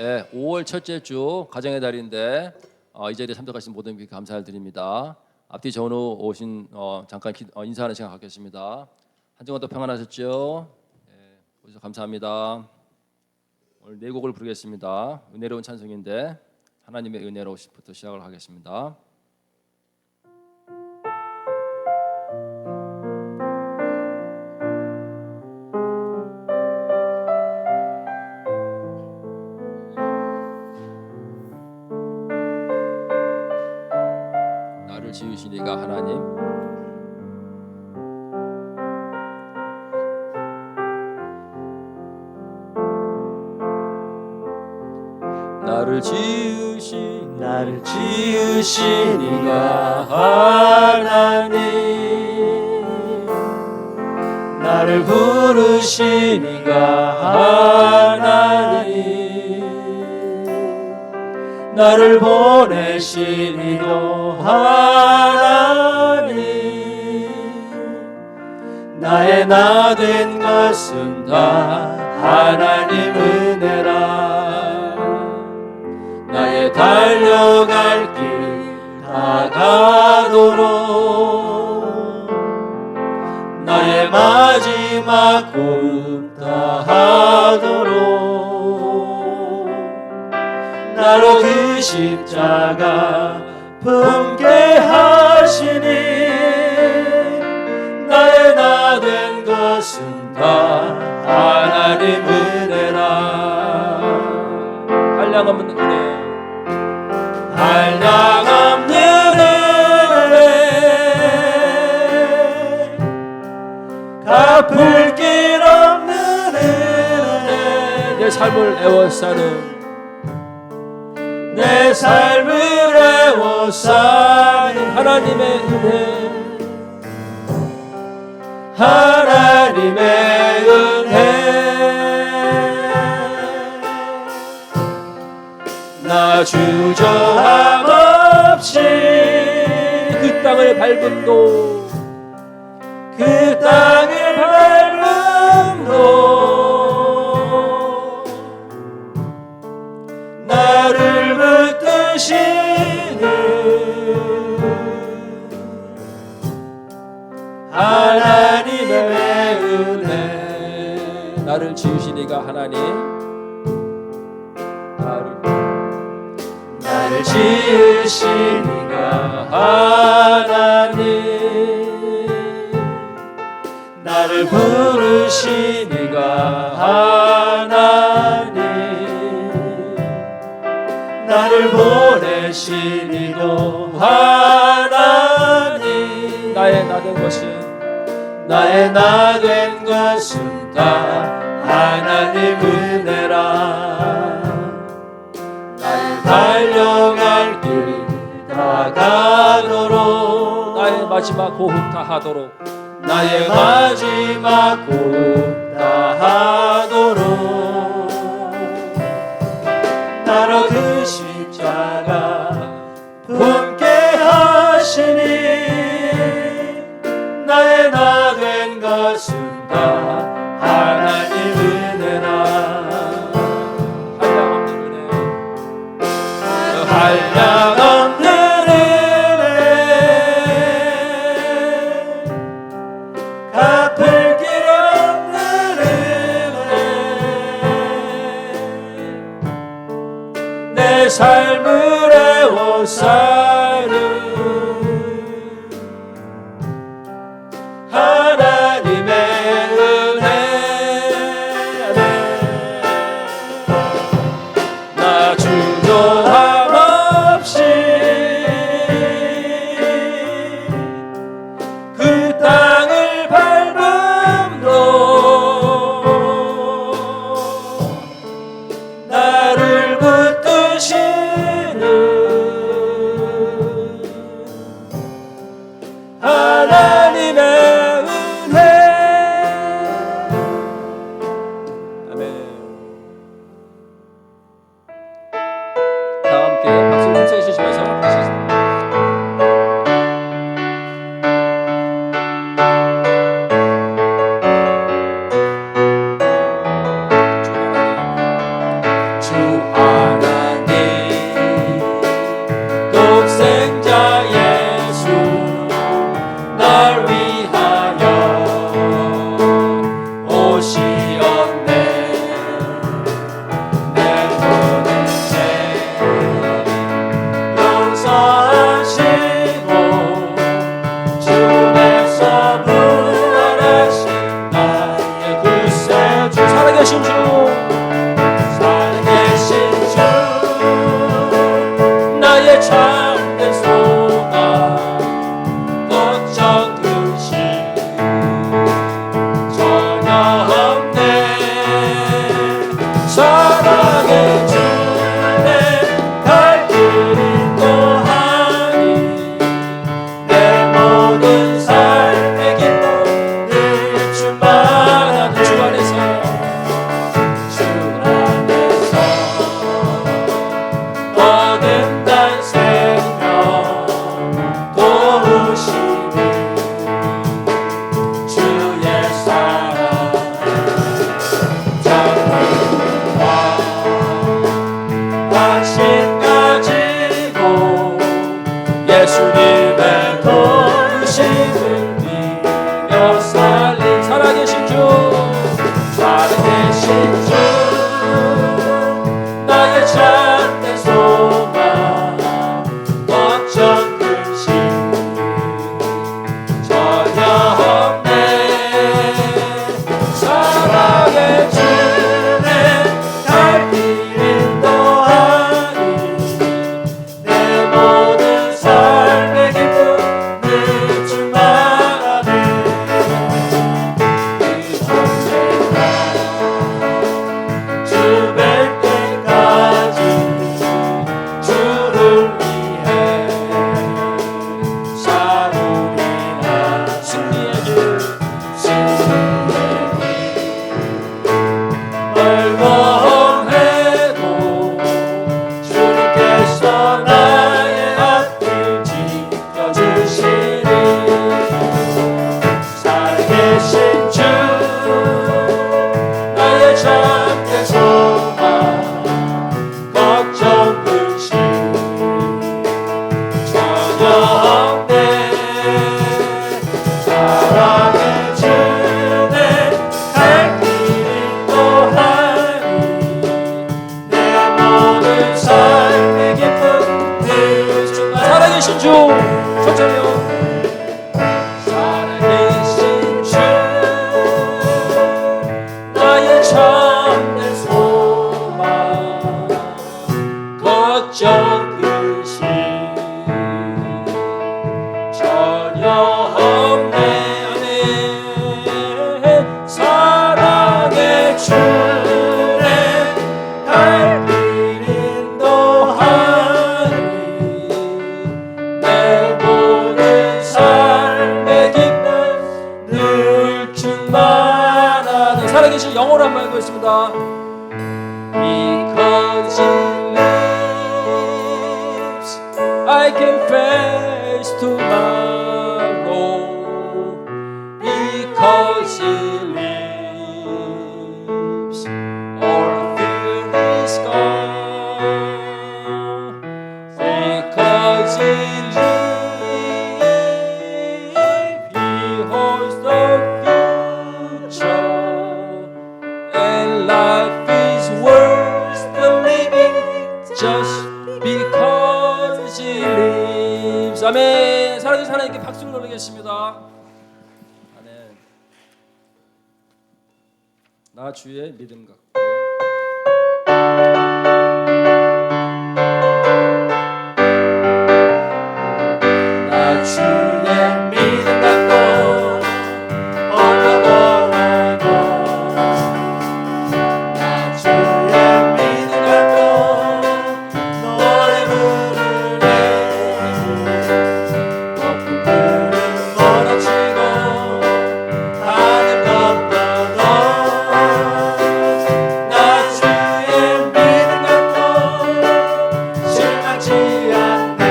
5월 첫째 주 가정의 달인데 이 자리에 참석하신 모든 분께 감사를 드립니다. 앞뒤 전후 오신 잠깐 인사하는 시간 갖겠습니다. 한 주간도 평안하셨죠? 오셔서 감사합니다. 오늘 네 곡을 부르겠습니다. 은혜로운 찬송인데 하나님의 은혜로부터 시작을 하겠습니다. 나를 지으신 이가 하나님, 나를 지으신 이가 하나님, 나를 부르신 이가 하나님, 나를 보내신 이도 하나님, 나의 나 된 것은 다 하나님 은혜라. 나의 달려갈 길 다가도록, 나의 마지막 호흡 다하도록, 나로 그 십자가 품게 하시니, 나의 나 된 것은 다 하나님 은혜라. 한량없는 은혜, 한량없는 은혜, 갚을 길 없는 은혜, 내 삶을 애워싸는, 내 삶을 애워싸는 하나님의 은혜, 하나님의 은혜. 나 주저함 없이 그 땅을 밟음도, 그 땅을 밟음도, 나를 붙드시는 하나님의 은혜. 나를 지으신 이가 하나님, 나를 지으신 이가 하나님, 나를 부르신 이가 하나님, 나를 보내신 이도 하나님, 나의 나 된 것은 다 하나님 은혜라. 나의 달려갈 길 다가도록, 나의 마지막 호흡 다하도록, 나의 마지막 호흡 다하도록, 나로 그 십자가 품게 하시니, 나의 나 된 것은 다 하나님 은혜라. 한량없는 은혜, 갚을 길 없는 은혜, 내 삶을 애워싸는 하나님의 은혜. 나 주저함 없이 그 땅을 밟음도, 나를 붙드시는 살아계신 주 나의 참된 소망 걱정 근심 전혀 없네. 사랑의 주 내 갈 길 인도하니 내 모든 삶의 기쁨 늘 충만하네. 주 안에서 어긋난 생명 도우시는 주의 사랑 장밋과 확신 가지고 예수님의 도우심을 믿며 살린 살아계신 주 살아계신 주 나의 참된 소망 걱정 근심 전혀 없네. 사랑의 주내 갈 길 인도하니 내 모든 삶의 기쁨 늘 충만하네. 그 언제나 주 뵐 때까지 주를 위해 싸우리라. 승리의 길 멀고 험해도 주님께서 나의 앞길 지켜주시리. 살아계신 주 나의 참된 소망 걱정 근심 전혀 없네. 사랑의 주내 갈 길 인도하니 내 모든 삶의 기쁨 늘 충만. 살아계신 주 천천히요. 살아계신 주 나의 참된 소망 걱정 근심 전혀 없네. 사랑의 주내 갈 길 인도하니 내 모든 삶의 기쁨 늘 충만하네. 살아계신 영어로 한번 읽겠습니다. Because he lives, I can face tomorrow. Because he lives, all fear is gone. Because he lives, he holds the future, and life is worth the living just because he lives. 아멘. 살아계신 하나님께 박수를 올리겠습니다. 아멘. 나 주의 믿음 갖고 나 주의 믿음 갖고 올라가고 나 주의 믿음 갖고 노래 부르네. 높은 구름 몰아치고 하늘 덮어도 나 주의 믿음 갖고 실망치 않네.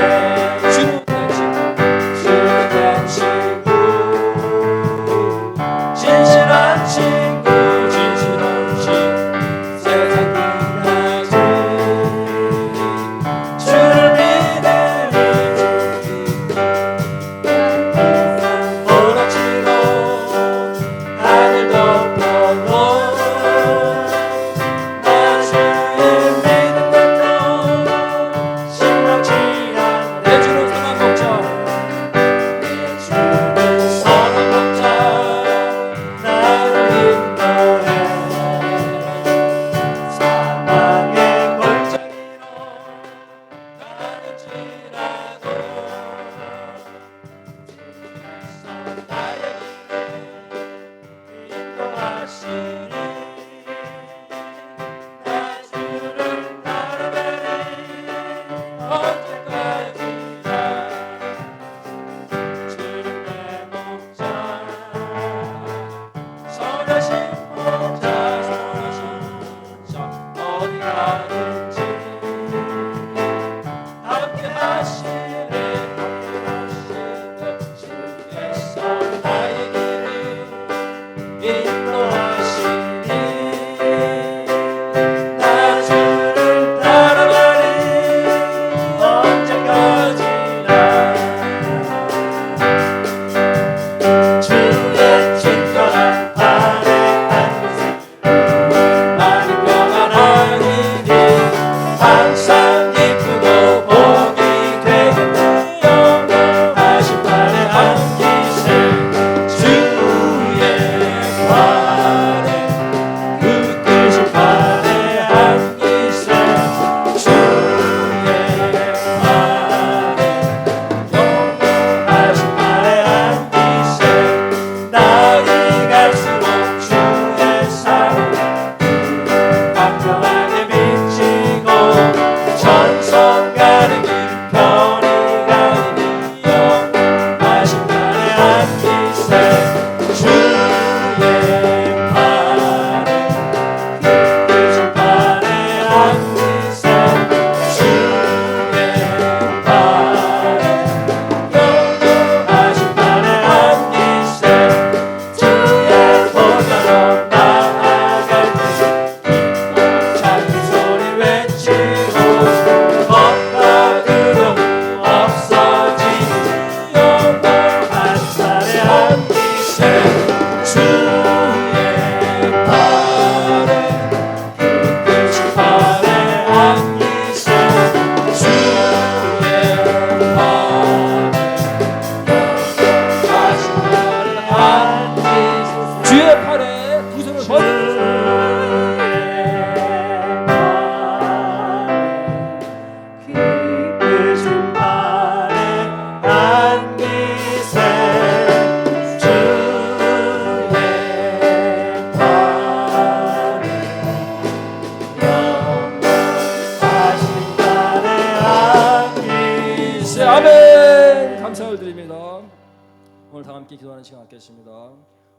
주는 가든지 함께 하시네 주께서 나의 길을 인도하시니 나 주를 따라가리 언제까지나 주의 친절한 아래 한 곳에 많이 평안하리니 항상 기쁘고 복이 되겠네 영원하신 발에 안기세 주의 발에 굳으신 발에 안기세 주의 발에 영원하신 발에 안기세 날이 갈수록 주의 사랑 강경하게 비치고 천성 가는 길 편히 가니 영원하신 발에 안기세 주의 발에 굳으신 발에 안기세 주의 발에 영원하신 발에 안기세 주의 보좌로 나아갈 때 찬미 소리 외치고 겁과 두려움 없어지니 영원하신 발에 안기세 주의 발에 굳으신 발에 안기세 주의 발에 주의 팔에 두 손을 깊으신 발에 안기세 주의 발에 영원하신 발에 안기세 아멘. 감사를 드립니다. 오늘 다 함께 기도하는 시간 갖겠습니다.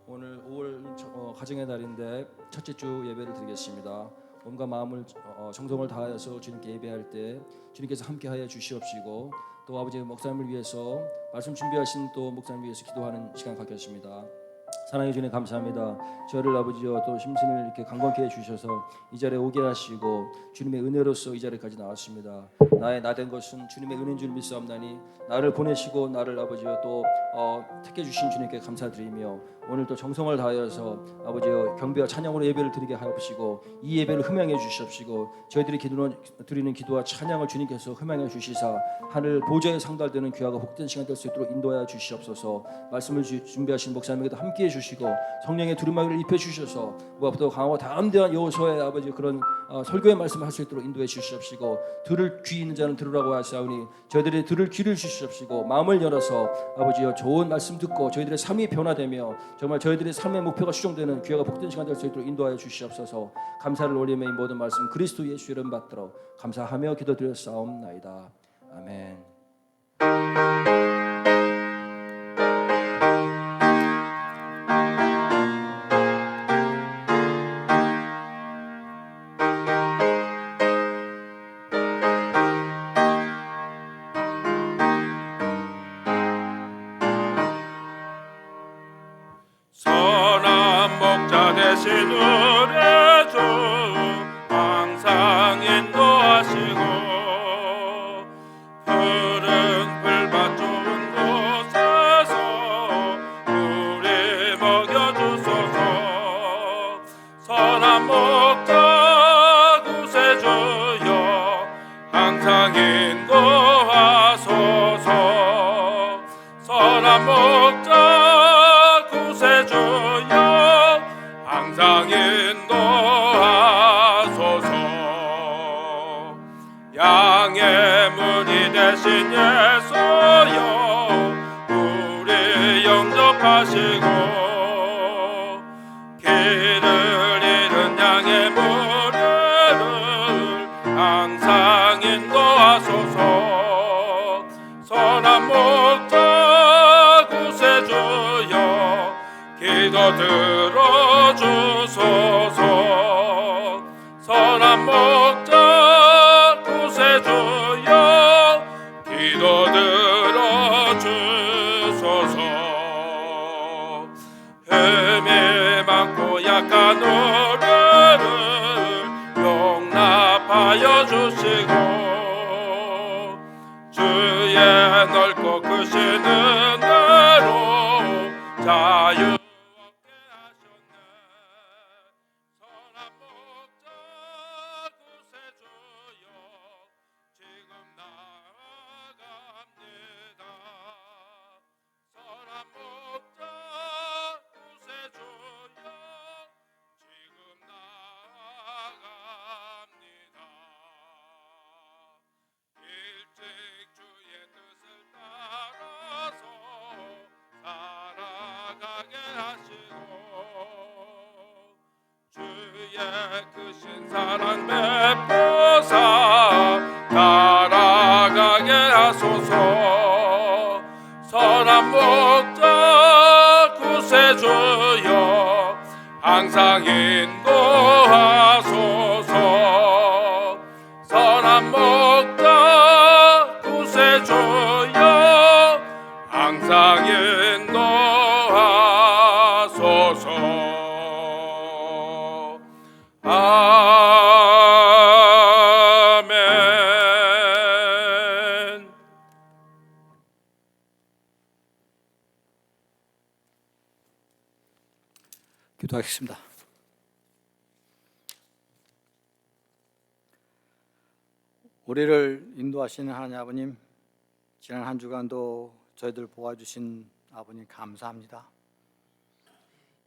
오늘 5월 가정의 달인데 첫째 주 예배를 드리겠습니다. 몸과 마음을 정성을 다하여서 주님께 예배할 때 주님께서 함께하여 주시옵시고 또 아버지 목사님을 위해서 말씀 준비하신 또 목사님을 위해서 기도하는 시간 갖겠습니다. 사랑해 주님 감사합니다. 저를 아버지여 또 심신을 이렇게 강건케 해주셔서 이 자리에 오게 하시고 주님의 은혜로서 이 자리까지 나왔습니다. 나의 나 된 것은 주님의 은혜인 줄 믿사옵나니 나를 보내시고 나를 아버지여 또 택해 주신 주님께 감사드리며 오늘 또 정성을 다하여서 아버지여 경배와 찬양으로 예배를 드리게 하옵시고 이 예배를 흠양해 주시옵시고 저희들이 드리는 기도와 찬양을 주님께서 흠양해 주시사 하늘 보좌에 상달되는 귀하고 복된 시간 될 수 있도록 인도하여 주시옵소서. 말씀을 준비하신 목사님에게도 함께해 주시고 성령의 두루마기를 입혀 주셔서 무엇보다 강하고 담대한 여호수아의 아버지 그런 설교의 말씀을 할 수 있도록 인도해 주시옵시고 들을 귀 있는 자는 들으라고 하사오니 저희들이 들을 귀를 주시옵시고 마음을 열어서 아버지여 좋은 말씀 듣고 저희들의 삶이 변화되며 정말 저희들의 삶의 목표가 수정되는 귀하가 복된 시간 될 수 있도록 인도하여 주시옵소서. 감사를 올리며 이 모든 말씀 그리스도 예수 이름 받들어 감사하며 기도드렸사옵나이다. 아멘. 선한 목자 되신 우리 주 항상 인도하시고 푸른 풀밭 좋은 곳에서 우리 먹여주소서. 선한 목자 구세주여 항상 인도하소서. 선한 목자 구세주여 항상 인도하소서. 양의 문이 되신 예수여 우리 영접하시고 길을 잃은 양의 무리를 항상 인도하소서. 선한 목자 구세주여 기도 들어주소서. 선한 선한 목자 구세주여 기도 들어주소서. 흠이 많고 약한 우리를 용납하여 주시고 주의 넓고 크신 은혜로 자유롭게 하셨네. 선한 목자 구세주여 지금 나아갑니다. 선한 목자 구세주여 지금 나아갑니다. 일찍 주의 뜻을 따라서 살아가게 하시고 주의 크신 사랑 베푸사 따라가게 하소서. 선한 목자 구세주여 항상 인도하소서. 선한 목자 구세주여 항상 인도하소서. 아멘. 기도하겠습니다. 우리를 인도하시는 하나님 아버님, 지난 한 주간도 저희들 도와주신 아버님 감사합니다.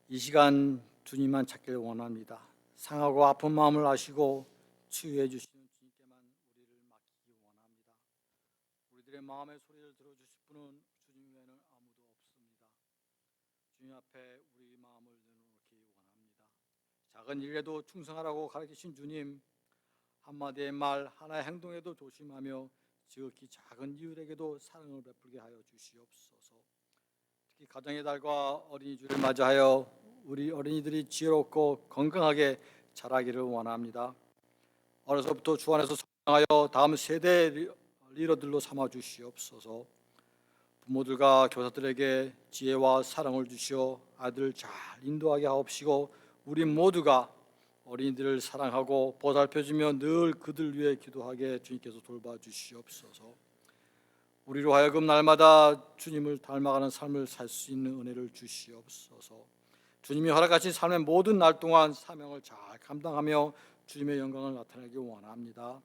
이 시간 주님만 찾기를 원합니다. 상하고 아픈 마음을 아시고 치유해 주시는 주님께만 우리를 맡기기 원합니다. 우리들의 마음의 소리를 들어주실 분은 주님 외에는 아무도 없습니다. 주님 앞에 우리 마음을 내놓기 원합니다. 작은 일에도 충성하라고 가르치신 주님, 한마디의 말, 하나의 행동에도 조심하며 지극히 작은 이웃에게도 사랑을 베풀게 하여 주시옵소서. 특히 가정의 달과 어린이 주를 맞이하여 우리 어린이들이 지혜롭고 건강하게 자라기를 원합니다. 어려서부터 주 안에서 성장하여 다음 세대의 리더들로 삼아 주시옵소서. 부모들과 교사들에게 지혜와 사랑을 주시어 아들을 잘 인도하게 하옵시고 우리 모두가 어린이들을 사랑하고 보살펴주며 늘 그들 위해 기도하게 주님께서 돌봐주시옵소서. 우리로 하여금 날마다 주님을 닮아가는 삶을 살 수 있는 은혜를 주시옵소서. 주님이 허락하신 삶의 모든 날 동안 사명을 잘 감당하며 주님의 영광을 나타내기 원합니다.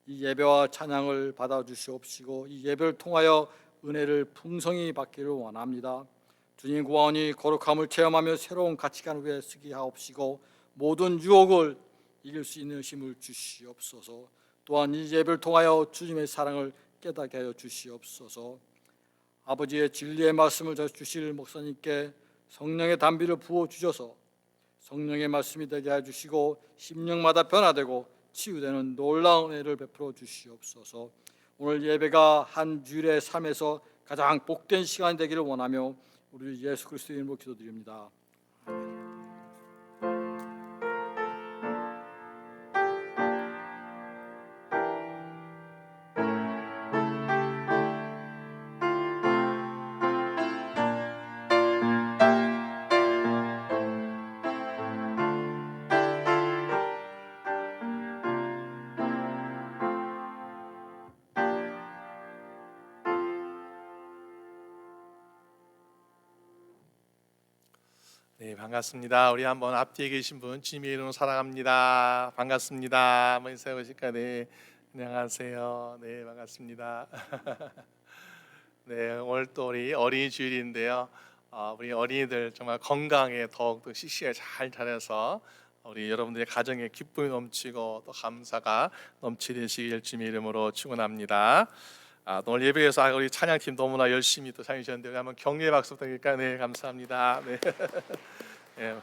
이 예배와 찬양을 받아주시옵시고 이 예배를 통하여 은혜를 풍성히 받기를 원합니다. 주님 구원이 거룩함을 체험하며 새로운 가치관을 위해 쓰게 하옵시고 모든 유혹을 이길 수 있는 힘을 주시옵소서. 또한 이 예배를 통하여 주님의 사랑을 깨닫게 하여 주시옵소서. 아버지의 진리의 말씀을 주실 목사님께 성령의 단비를 부어 주셔서 성령의 말씀이 되게 해주시고 심령마다 변화되고 치유되는 놀라운 은혜를 베풀어 주시옵소서. 오늘 예배가 한 주일의 삶에서 가장 복된 시간이 되기를 원하며 우리 예수 그리스도의 이름으로 기도드립니다. 네, 반갑습니다. 우리 한번 앞뒤에 계신 분 주님의 이름으로 사랑합니다. 반갑습니다. 한번 인사해 보실까요? 네, 안녕하세요. 네, 반갑습니다. 네, 오늘 또 우리 어린이 주일인데요. 우리 어린이들 정말 건강에 더욱더 씩씩하게 잘 자라서 우리 여러분들의 가정에 기쁨이 넘치고 또 감사가 넘치시길 주님의 이름으로 축원합니다. 오늘 예배에서 우리 찬양팀 너무나 열심히 또 찬양하셨는데 우리 한번 격려의 박수 부탁드릴까요? 네, 감사합니다. 네. 네,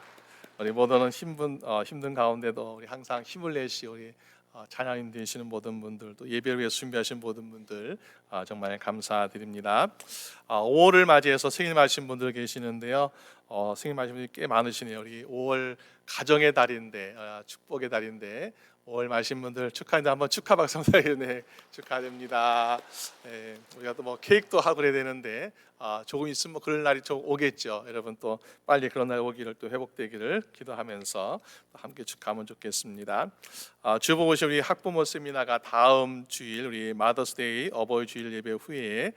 우리 모두는 힘든 가운데도 우리 항상 힘을 내시 우리 찬양인 되시는 모든 분들 또 예배를 위해 준비하신 모든 분들 정말 감사드립니다. 5월을 맞이해서 생일맞으신 분들 계시는데요. 생일맞으신 분들이 꽤 많으시네요. 우리 5월 가정의 달인데 축복의 달인데 5월 마신 분들 축하합니다. 한번 축하 박수 한번 네, 축하드립니다. 네, 우리가 또 뭐 케이크도 하고 그래야 되는데 조금 있으면 뭐 그럴 날이 좀 오겠죠. 여러분 또 빨리 그런 날 오기를 또 회복되기를 기도하면서 또 함께 축하하면 좋겠습니다. 주보 오신 우리 학부모 세미나가 다음 주일 우리 마더스데이 어버이 주일 예배 후에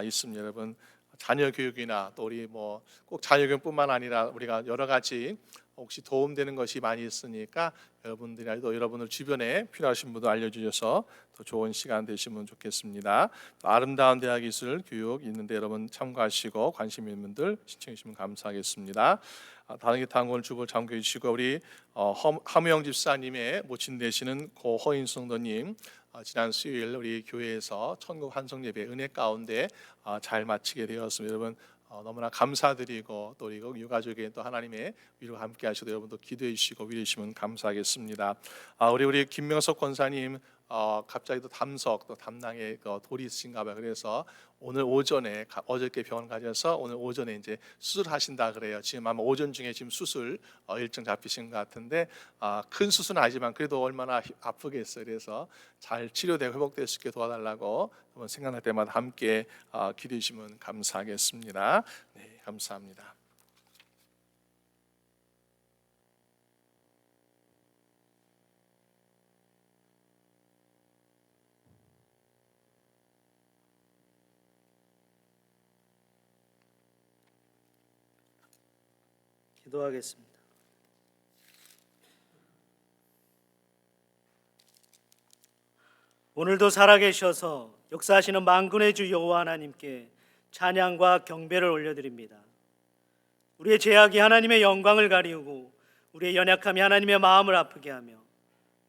있습니다. 여러분 자녀 교육이나 또 우리 뭐 꼭 자녀 교육뿐만 아니라 우리가 여러 가지 혹시 도움되는 것이 많이 있으니까 여러분들이라도 여러분들 주변에 필요하신 분들 알려주셔서 더 좋은 시간 되시면 좋겠습니다. 또 아름다운 대학 기술 교육 있는데 여러분 참고하시고 관심 있는 분들 신청해 주시면 감사하겠습니다. 다른 기타원 주보 참고해 주시고 우리 하무영 집사님의 모친 되시는 고 허인수 성도님 지난 수요일 우리 교회에서 천국 환송 예배 은혜 가운데 잘 마치게 되었습니다. 여러분 너무나 감사드리고 또 우리 유가족에 또 하나님의 위로와 함께 하시도 여러분도 기도해 주시고 위로해 주시면 감사하겠습니다. 우리 김명석 권사님 갑자기 또 담석 또 담낭에 돌이 있으신가 봐요. 그래서 오늘 오전에 어저께 병원 가셔서 오늘 오전에 이제 수술하신다 그래요. 지금 아마 오전 중에 지금 수술 일정 잡히신 것 같은데 큰 수술은 아니지만 그래도 얼마나 아프겠어요. 그래서 잘 치료되고 회복될 수 있게 도와달라고 한번 생각날 때마다 함께 기도해 주시면 감사하겠습니다. 네, 감사합니다. 기도하겠습니다. 오늘도 살아계셔서 역사하시는 만군의 주 여호와 하나님께 찬양과 경배를 올려드립니다. 우리의 죄악이 하나님의 영광을 가리우고 우리의 연약함이 하나님의 마음을 아프게 하며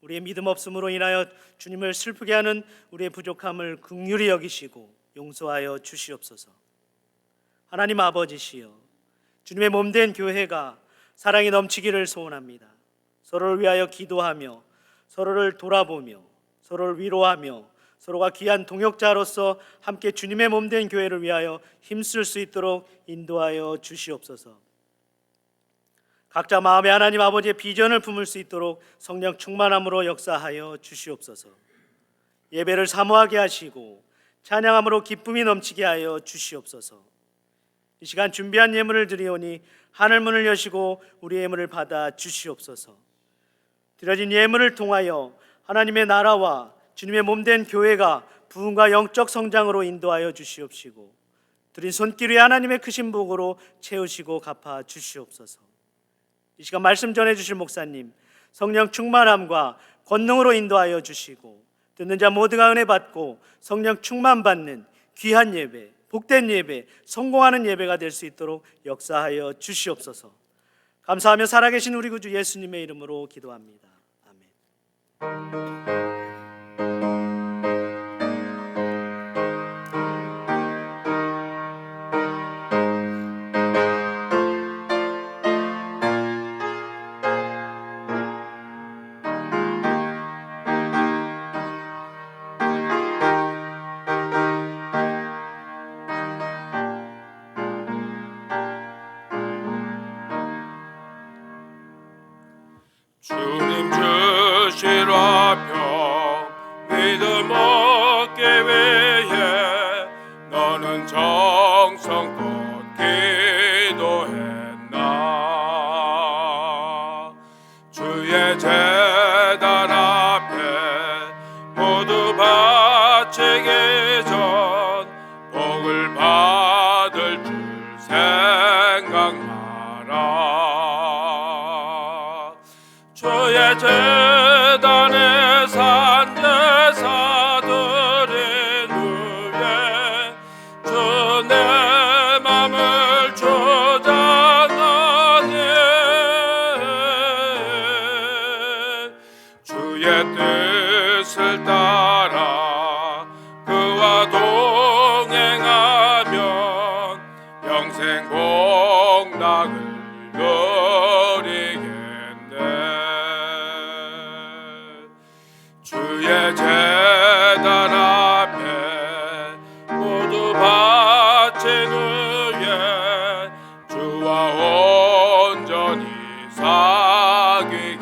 우리의 믿음 없음으로 인하여 주님을 슬프게 하는 우리의 부족함을 긍휼히 여기시고 용서하여 주시옵소서. 하나님 아버지시여, 주님의 몸된 교회가 사랑이 넘치기를 소원합니다. 서로를 위하여 기도하며 서로를 돌아보며 서로를 위로하며 서로가 귀한 동역자로서 함께 주님의 몸된 교회를 위하여 힘쓸 수 있도록 인도하여 주시옵소서. 각자 마음에 하나님 아버지의 비전을 품을 수 있도록 성령 충만함으로 역사하여 주시옵소서. 예배를 사모하게 하시고 찬양함으로 기쁨이 넘치게 하여 주시옵소서. 이 시간 준비한 예물을 드리오니 하늘문을 여시고 우리의 예물을 받아 주시옵소서. 드려진 예물을 통하여 하나님의 나라와 주님의 몸된 교회가 부흥과 영적 성장으로 인도하여 주시옵시고 드린 손길 위에 하나님의 크신 복으로 채우시고 갚아 주시옵소서. 이 시간 말씀 전해주실 목사님 성령 충만함과 권능으로 인도하여 주시고 듣는 자 모두가 은혜 받고 성령 충만 받는 귀한 예배, 복된 예배, 성공하는 예배가 될 수 있도록 역사하여 주시옵소서. 감사하며 살아계신 우리 구주 예수님의 이름으로 기도합니다. 아멘. 주님 주실 화평 믿음 얻기 위해 너는 정성껏 기도했나. 주의 제단 앞에 모두 바치기 전 복을 받을 줄 생각나라. 주의 제단에 산제사들인 후에 주 내 맘을 조장하니 주의 뜻을 따라 그와 동행하면 영생 공락을 누리겠네. 주의 제단 앞에 모두 바친 후에 주와 온전히 사귀겠네.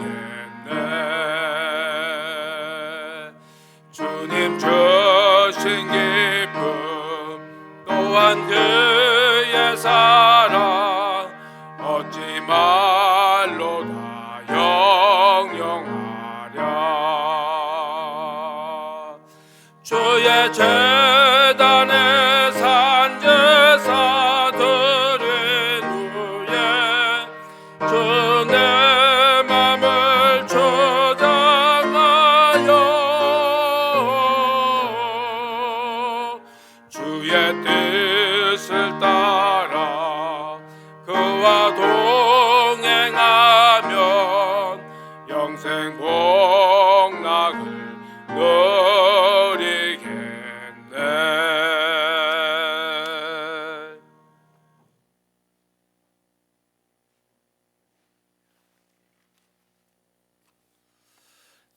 같은 기쁨 또한 그의 사랑 어찌 말로 다 영영하랴. 주의 재단에 산제사 드린 후에 주 내 맘을 조장하여 주의 뜻을 따라 그와 동행하면 영생 복락을 누리겠네.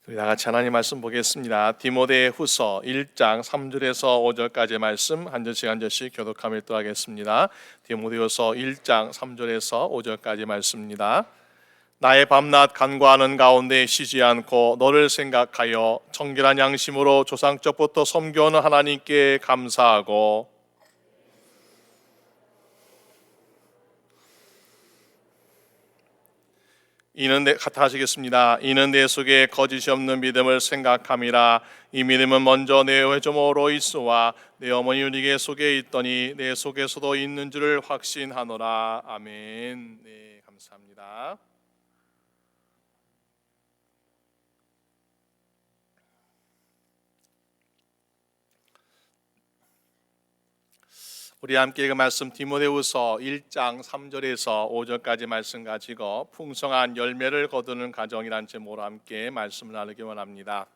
우리 다 같이 하나님 말씀 보겠습니다. 디모데후서 1장 3절에서 5절까지 말씀 한 절씩 한 절씩 교독하며 읽도하겠습니다. 디모데후서 1장 3절에서 5절까지 말씀입니다. 나의 밤낮 간구하는 가운데 쉬지 않고 너를 생각하여 청결한 양심으로 조상적부터 섬겨오는 하나님께 감사하고 같아 하시겠습니다. 이는 내 속에 거짓이 없는 믿음을 생각함이라. 이 믿음은 먼저 내 외조모 로이스와 내 어머니 유니게 속에 있더니 내 속에서도 있는 줄을 확신하노라. 아멘. 네, 감사합니다. 우리 함께 읽은 말씀 디모데후서 1장 3절에서 5절까지 말씀 가지고 풍성한 열매를 거두는 가정이란 제목으로 함께 말씀을 나누기 원합니다.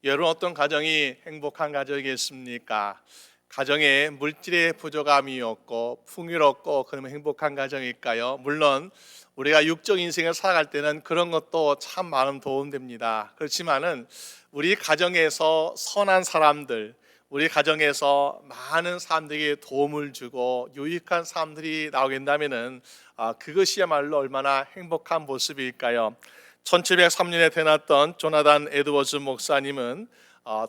여러분, 어떤 가정이 행복한 가정이겠습니까? 가정에 물질의 부족함이 없고 풍요롭고 그러면 행복한 가정일까요? 물론 우리가 육적 인생을 살아갈 때는 그런 것도 참 많은 도움됩니다. 그렇지만은 우리 가정에서 선한 사람들, 우리 가정에서 많은 사람들에게 도움을 주고 유익한 사람들이 나오게 된다면은 그것이야말로 얼마나 행복한 모습일까요? 1703년에 태어났던 조나단 에드워즈 목사님은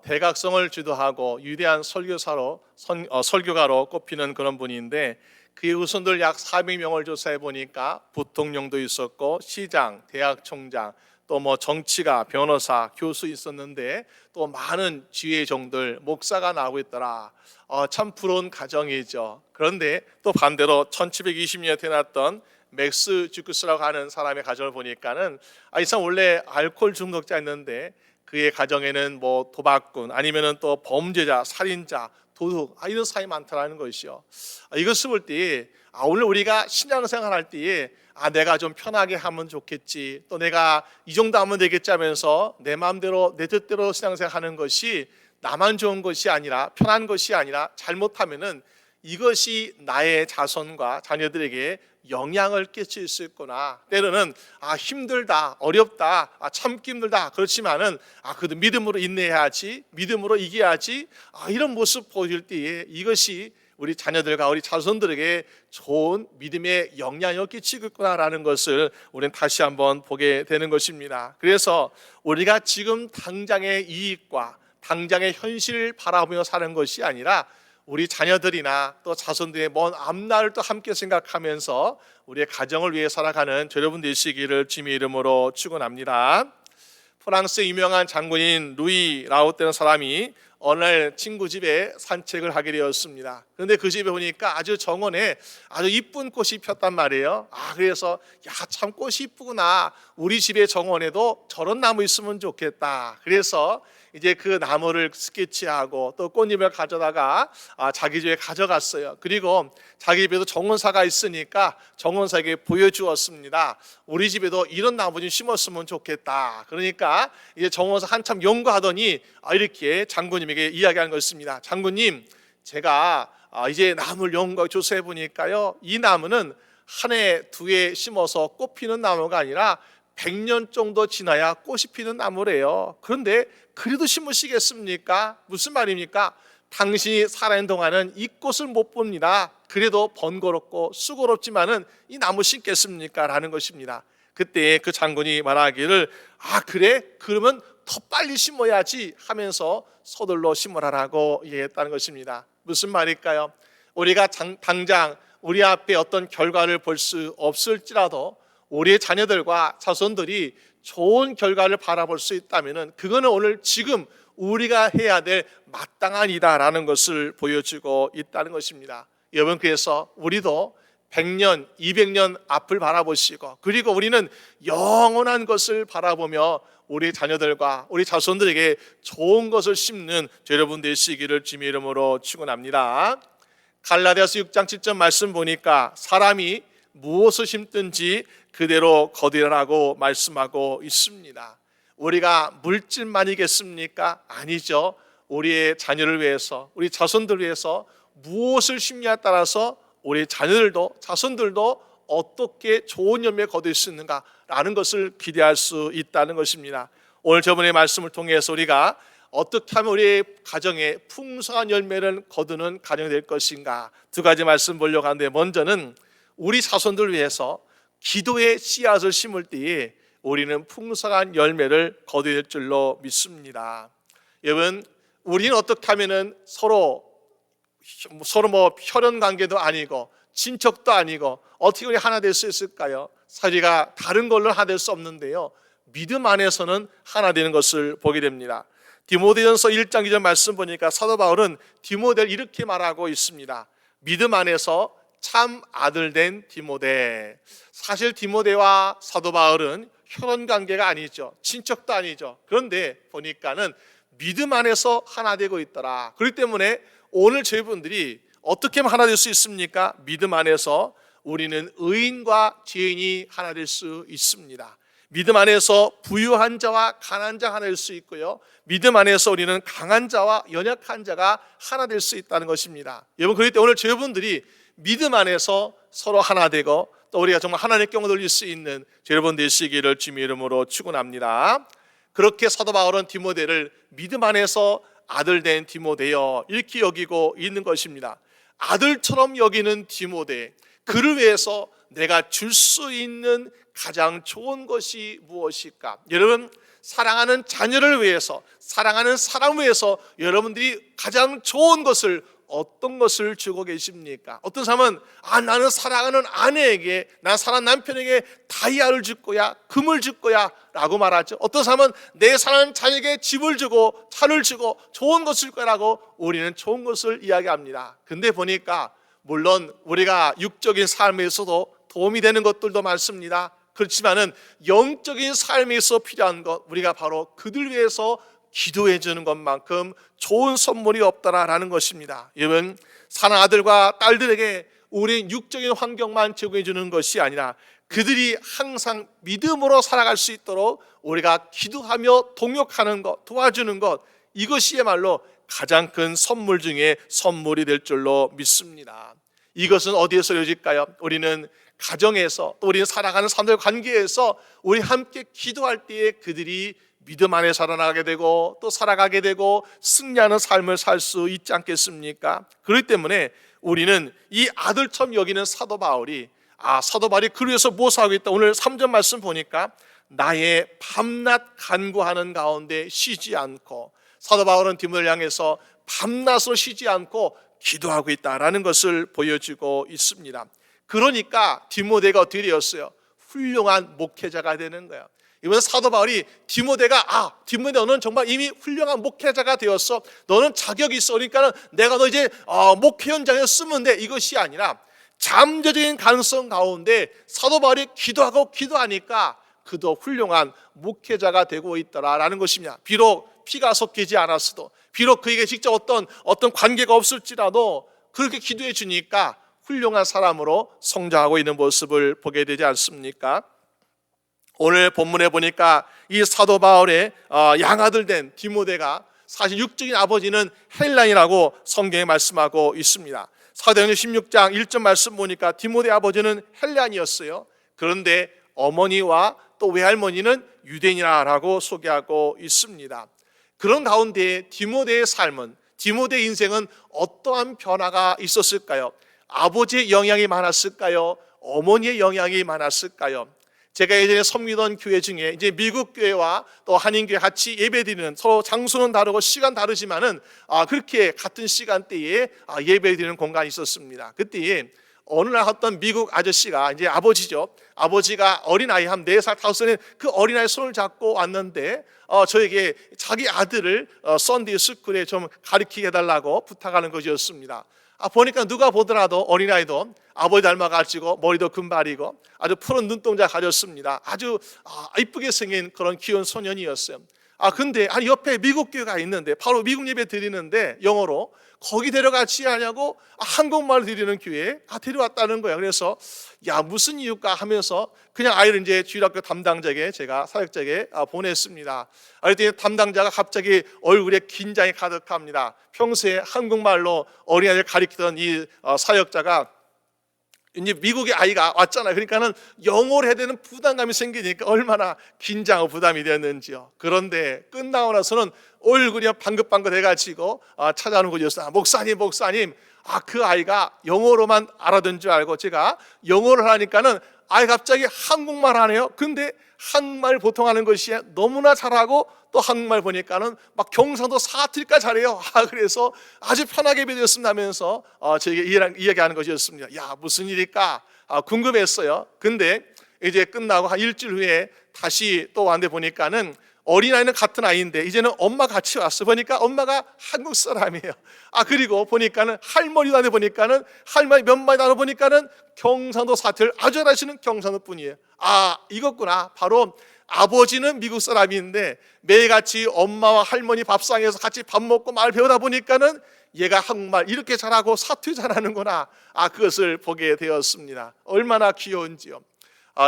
대각성을 주도하고 위대한 설교가로 꼽히는 그런 분인데 그의 후손들 약 400명을 조사해 보니까 부통령도 있었고 시장, 대학 총장, 또 정치가, 변호사, 교수 있었는데 또 많은 지혜종들, 목사가 나오고 있더라. 참 부러운 가정이죠. 그런데 또 반대로 1720년에 태어났던 맥스 주크스라고 하는 사람의 가정을 보니까는 이 사람 원래 알코올 중독자였는데 그의 가정에는 도박꾼 아니면은 또 범죄자, 살인자, 도둑 이런 사람이 많다라는 것이요. 이것을 볼 때 오늘 우리가 신앙생활 할 때에 내가 좀 편하게 하면 좋겠지, 또 내가 이 정도 하면 되겠지 하면서 내 마음대로 내 뜻대로 신앙생활 하는 것이 나만 좋은 것이 아니라 편한 것이 아니라 잘못하면은 이것이 나의 자손과 자녀들에게 영향을 끼칠 수 있구나. 때로는 힘들다, 어렵다, 참기 힘들다. 그렇지만은 그래도 믿음으로 인내해야지, 믿음으로 이겨야지. 이런 모습 보일 때에 이것이 우리 자녀들과 우리 자손들에게 좋은 믿음의 영향을 끼치고 있구나라는 것을 우리는 다시 한번 보게 되는 것입니다. 그래서 우리가 지금 당장의 이익과 당장의 현실을 바라보며 사는 것이 아니라 우리 자녀들이나 또 자손들의 먼 앞날을 또 함께 생각하면서 우리의 가정을 위해 살아가는 여러분 되시기를 주님의 이름으로 축원합니다. 프랑스의 유명한 장군인 루이 라우테라는 사람이 어느 날 친구 집에 산책을 하게 되었습니다. 그런데 그 집에 보니까 아주 정원에 아주 이쁜 꽃이 폈단 말이에요. 그래서 참 꽃이 이쁘구나, 우리 집의 정원에도 저런 나무 있으면 좋겠다. 그래서 이제 그 나무를 스케치하고 또 꽃잎을 가져다가 자기 집에 가져갔어요. 그리고 자기 집에도 정원사가 있으니까 정원사에게 보여주었습니다. 우리 집에도 이런 나무 좀 심었으면 좋겠다. 그러니까 이제 정원사 한참 연구하더니 이렇게 장군님에게 이야기한 것입니다. 장군님, 제가 이제 나무를 연구하고 조사해 보니까요, 이 나무는 한 해, 두 해 심어서 꽃 피는 나무가 아니라 100년 정도 지나야 꽃이 피는 나무래요. 그런데 그래도 심으시겠습니까? 무슨 말입니까? 당신이 살아있는 동안은 이 꽃을 못 봅니다. 그래도 번거롭고 수고롭지만은 이 나무 심겠습니까? 라는 것입니다. 그때 그 장군이 말하기를 그래? 그러면 더 빨리 심어야지 하면서 서둘러 심으라라고 얘기했다는 것입니다. 무슨 말일까요? 우리가 당장 우리 앞에 어떤 결과를 볼 수 없을지라도 우리의 자녀들과 자손들이 좋은 결과를 바라볼 수 있다면 그거는 오늘 지금 우리가 해야 될 마땅한 일이다라는 것을 보여주고 있다는 것입니다. 여러분, 그래서 우리도 100년, 200년 앞을 바라보시고, 그리고 우리는 영원한 것을 바라보며 우리 자녀들과 우리 자손들에게 좋은 것을 심는 여러분 되시기를 주님의 이름으로 축원합니다. 갈라디아서 6장 7절 말씀 보니까 사람이 무엇을 심든지 그대로 거두라고 말씀하고 있습니다. 우리가 물질만이겠습니까? 아니죠. 우리의 자녀를 위해서, 우리 자손들을 위해서 무엇을 심냐에 따라서 우리 자녀들도 자손들도 어떻게 좋은 열매 거둘 수 있는가라는 것을 기대할 수 있다는 것입니다. 오늘 저번의 말씀을 통해서 우리가 어떻게 하면 우리의 가정에 풍성한 열매를 거두는 가정이 될 것인가, 두 가지 말씀 보려고 하는데, 먼저는 우리 자손들을 위해서 기도의 씨앗을 심을 때에 우리는 풍성한 열매를 거둬야 될 줄로 믿습니다. 여러분, 우리는 어떻게 하면은 서로 뭐 혈연 관계도 아니고 친척도 아니고 어떻게 우리 하나 될 수 있을까요? 우리가 다른 걸로 하나 될 수 없는데요, 믿음 안에서는 하나 되는 것을 보게 됩니다. 디모데전서 1장 2절 말씀 보니까 사도 바울은 디모데를 이렇게 말하고 있습니다. 믿음 안에서 참 아들 된 디모데. 사실 디모데와 사도 바울은 혈연 관계가 아니죠. 친척도 아니죠. 그런데 보니까는 믿음 안에서 하나 되고 있더라. 그렇기 때문에 오늘 저희분들이 어떻게 하면 하나 될 수 있습니까? 믿음 안에서 우리는 의인과 죄인이 하나 될 수 있습니다. 믿음 안에서 부유한 자와 가난한 자가 하나 될 수 있고요, 믿음 안에서 우리는 강한 자와 연약한 자가 하나 될 수 있다는 것입니다. 여러분, 그렇기 때문에 오늘 저희분들이 믿음 안에서 서로 하나 되고 또 우리가 정말 하나님의 경을 돌릴 수 있는 여러분 되시기를 주님의 이름으로 축원합니다. 그렇게 사도 바울은 디모데를 믿음 안에서 아들 된 디모데여 이렇게 여기고 있는 것입니다. 아들처럼 여기는 디모데, 그를 위해서 내가 줄 수 있는 가장 좋은 것이 무엇일까? 여러분, 사랑하는 자녀를 위해서, 사랑하는 사람을 위해서 여러분들이 가장 좋은 것을, 어떤 것을 주고 계십니까? 어떤 사람은 나는 사랑하는 아내에게, 난 사랑하는 남편에게 다이아를 줄 거야, 금을 줄 거야 라고 말하죠. 어떤 사람은 내 사랑하는 자녀에게 집을 주고 차를 주고 좋은 것을 줄 거라고 우리는 좋은 것을 이야기합니다. 근데 보니까 물론 우리가 육적인 삶에서도 도움이 되는 것들도 많습니다. 그렇지만은 영적인 삶에서 필요한 것, 우리가 바로 그들 위해서 기도해 주는 것만큼 좋은 선물이 없다라는 것입니다. 여러분, 사랑하는 아들과 딸들에게 우리 육적인 환경만 제공해 주는 것이 아니라 그들이 항상 믿음으로 살아갈 수 있도록 우리가 기도하며 동역하는 것, 도와주는 것, 이것이야말로 가장 큰 선물 중에 선물이 될 줄로 믿습니다. 이것은 어디에서 이루어질까요? 우리는 가정에서, 또 우리는 살아가는 사람들 관계에서 우리 함께 기도할 때에 그들이 믿음 안에 살아나가게 되고 또 살아가게 되고 승리하는 삶을 살 수 있지 않겠습니까? 그렇기 때문에 우리는 이 아들처럼 여기는 사도 바울이 그를 위해서 무엇을 하고 있다? 오늘 3절 말씀 보니까 나의 밤낮 간구하는 가운데 쉬지 않고, 사도 바울은 디모데를 향해서 밤낮으로 쉬지 않고 기도하고 있다라는 것을 보여주고 있습니다. 그러니까 디모데가 어떻게 되었어요? 훌륭한 목회자가 되는 거예요. 이번 사도 바울이 디모데 너는 정말 이미 훌륭한 목회자가 되었어, 너는 자격이 있어, 그러니까 내가 너 이제 목회 현장에 쓰면 돼, 이것이 아니라 잠재적인 가능성 가운데 사도 바울이 기도하니까 그도 훌륭한 목회자가 되고 있더라라는 것입니다. 비록 피가 섞이지 않았어도, 비록 그에게 직접 어떤 관계가 없을지라도 그렇게 기도해 주니까 훌륭한 사람으로 성장하고 있는 모습을 보게 되지 않습니까? 오늘 본문에 보니까 이 사도 바울의 양아들 된 디모데가 사실 육적인 아버지는 헬란이라고 성경에 말씀하고 있습니다. 사도행전 16장 1절 말씀 보니까 디모데 아버지는 헬란이었어요. 그런데 어머니와 또 외할머니는 유대인이라고 소개하고 있습니다. 그런 가운데 디모데의 삶은, 디모데의 인생은 어떠한 변화가 있었을까요? 아버지의 영향이 많았을까요? 어머니의 영향이 많았을까요? 제가 예전에 섬기던 교회 중에 이제 미국 교회와 또 한인교회 같이 예배드리는, 서로 장소는 다르고 시간 다르지만은 그렇게 같은 시간대에 예배드리는 공간이 있었습니다. 그때에 어느 날 어떤 미국 아저씨가, 이제 아버지죠, 아버지가 어린아이 한 4살 5살의 그 어린아이 손을 잡고 왔는데 저에게 자기 아들을 썬데이 스쿨에 좀 가르치게 해달라고 부탁하는 것이었습니다. 보니까 누가 보더라도 어린아이도 아버지 닮아가지고 머리도 금발이고 아주 푸른 눈동자 가졌습니다. 아주 이쁘게 생긴 그런 귀여운 소년이었어요. 근데 옆에 미국 교회가 있는데, 바로 미국 예배 드리는데 영어로, 거기 데려가지 하냐고 한국말 드리는 교회에 데려왔다는 거예요. 그래서 야, 무슨 이유일까 하면서 그냥 아이를 이제 주일학교 담당자에게, 제가 사역자에게 보냈습니다. 그랬더니 담당자가 갑자기 얼굴에 긴장이 가득합니다. 평소에 한국말로 어린아이를 가리키던 이 사역자가 이제 미국의 아이가 왔잖아요. 그러니까는 영어를 해야 되는 부담감이 생기니까 얼마나 긴장하고 부담이 되었는지요. 그런데 끝나고 나서는 얼굴이 방긋방긋 해가지고 찾아오는 거였어요. 목사님, 그 아이가 영어로만 알아듣는 줄 알고 제가 영어를 하니까는 아이 갑자기 한국말 하네요. 근데 한국말 보통 하는 것이 너무나 잘하고, 또 한국말 보니까는 막 경상도 사투리까지 잘해요. 그래서 아주 편하게 배웠습니다 하면서 저에게 이야기하는 것이었습니다. 야, 무슨 일일까 궁금했어요. 근데 이제 끝나고 한 일주일 후에 다시 또 왔는데 보니까는 어린아이는 같은 아이인데 이제는 엄마 같이 왔어. 보니까 엄마가 한국 사람이에요. 그리고 보니까는 할머니도 안에 보니까는 할머니 몇 마디 나눠 보니까는 경상도 사투리를 아주 잘하시는 경상도 분이에요. 이것구나. 바로 아버지는 미국 사람인데 매일같이 엄마와 할머니 밥상에서 같이 밥 먹고 말 배우다 보니까는 얘가 한국말 이렇게 잘하고 사투리 잘하는구나. 그것을 보게 되었습니다. 얼마나 귀여운지요.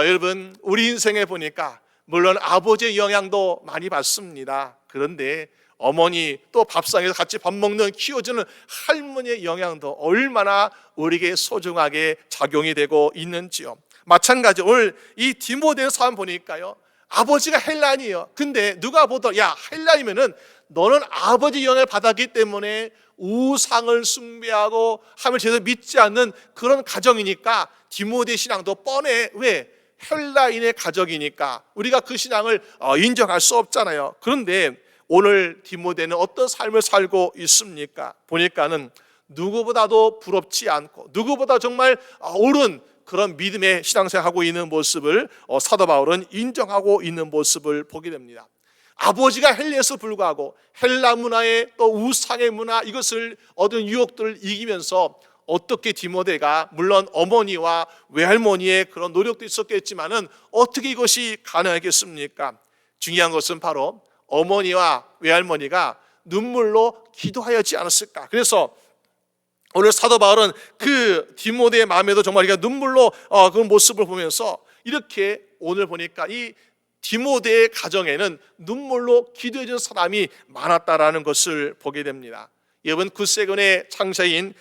여러분, 우리 인생에 보니까 물론 아버지의 영향도 많이 받습니다. 그런데 어머니, 또 밥상에서 같이 밥 먹는, 키워주는 할머니의 영향도 얼마나 우리에게 소중하게 작용이 되고 있는지요. 마찬가지로 오늘 이 디모데의 사람 보니까요, 아버지가 헬란이에요. 근데 누가 보더, 야, 헬란이면은 너는 아버지 영향을 받았기 때문에 우상을 숭배하고 하면 제대로 믿지 않는 그런 가정이니까 디모데 신앙도 뻔해. 왜? 헬라인의 가족이니까 우리가 그 신앙을 인정할 수 없잖아요. 그런데 오늘 디모데는 어떤 삶을 살고 있습니까? 보니까는 누구보다도 부럽지 않고 누구보다 정말 옳은 그런 믿음의 신앙생활하고 있는 모습을 사도 바울은 인정하고 있는 모습을 보게 됩니다. 아버지가 헬라에서 불구하고 헬라 문화의 또 우상의 문화, 이것을 얻은 유혹들을 이기면서 어떻게 디모데가, 물론 어머니와 외할머니의 그런 노력도 있었겠지만은 어떻게 이것이 가능하겠습니까? 중요한 것은 바로 어머니와 외할머니가 눈물로 기도하였지 않았을까. 그래서 오늘 사도 바울은 그 디모데의 마음에도 정말 눈물로 그 모습을 보면서 이렇게 오늘 보니까 이 디모데의 가정에는 눈물로 기도해 준 사람이 많았다라는 것을 보게 됩니다. 여러분, 굿세근의 창세인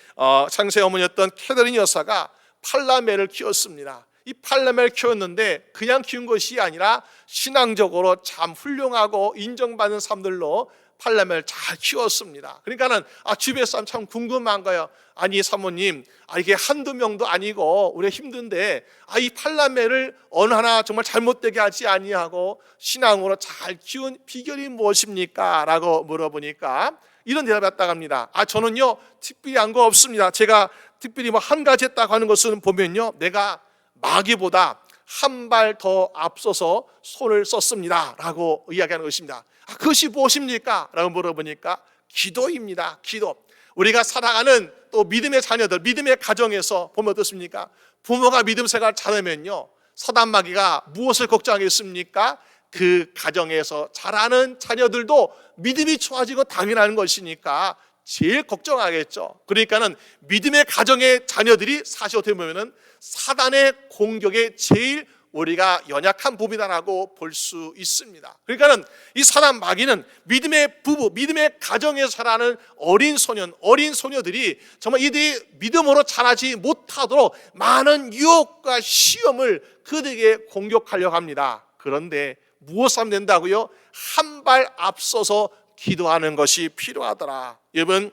창세 어머니였던 캐더린 여사가 팔라멜을 키웠습니다. 이 팔라멜을 키웠는데 그냥 키운 것이 아니라 신앙적으로 참 훌륭하고 인정받는 사람들로 팔라멜을 잘 키웠습니다. 그러니까는 주변 사람 참 궁금한 거예요. 아니 사모님, 이게 한두 명도 아니고 우리가 힘든데 이 팔라멜을 어느 하나 정말 잘못되게 하지 아니하고 신앙으로 잘 키운 비결이 무엇입니까? 라고 물어보니까 이런 대답을 했다고 합니다. 저는요 특별히 한 거 없습니다. 제가 특별히 한 가지 했다고 하는 것은 보면요, 내가 마귀보다 한 발 더 앞서서 손을 썼습니다 라고 이야기하는 것입니다. 그것이 무엇입니까? 라고 물어보니까 기도입니다. 기도. 우리가 살아가는 또 믿음의 자녀들, 믿음의 가정에서 보면 어떻습니까? 부모가 믿음 생활 잘하면요, 사단 마귀가 무엇을 걱정하겠습니까? 그 가정에서 자라는 자녀들도 믿음이 좋아지고 당연한 것이니까 제일 걱정하겠죠. 그러니까는 믿음의 가정의 자녀들이 사실 어떻게 보면은 사단의 공격에 제일 우리가 연약한 부분이라고 볼 수 있습니다. 그러니까는 이 사단 마귀는 믿음의 부부, 믿음의 가정에서 자라는 어린 소년, 어린 소녀들이 정말 이들이 믿음으로 자라지 못하도록 많은 유혹과 시험을 그들에게 공격하려고 합니다. 그런데 무엇을 하면 된다고요? 한 발 앞서서 기도하는 것이 필요하더라. 여러분,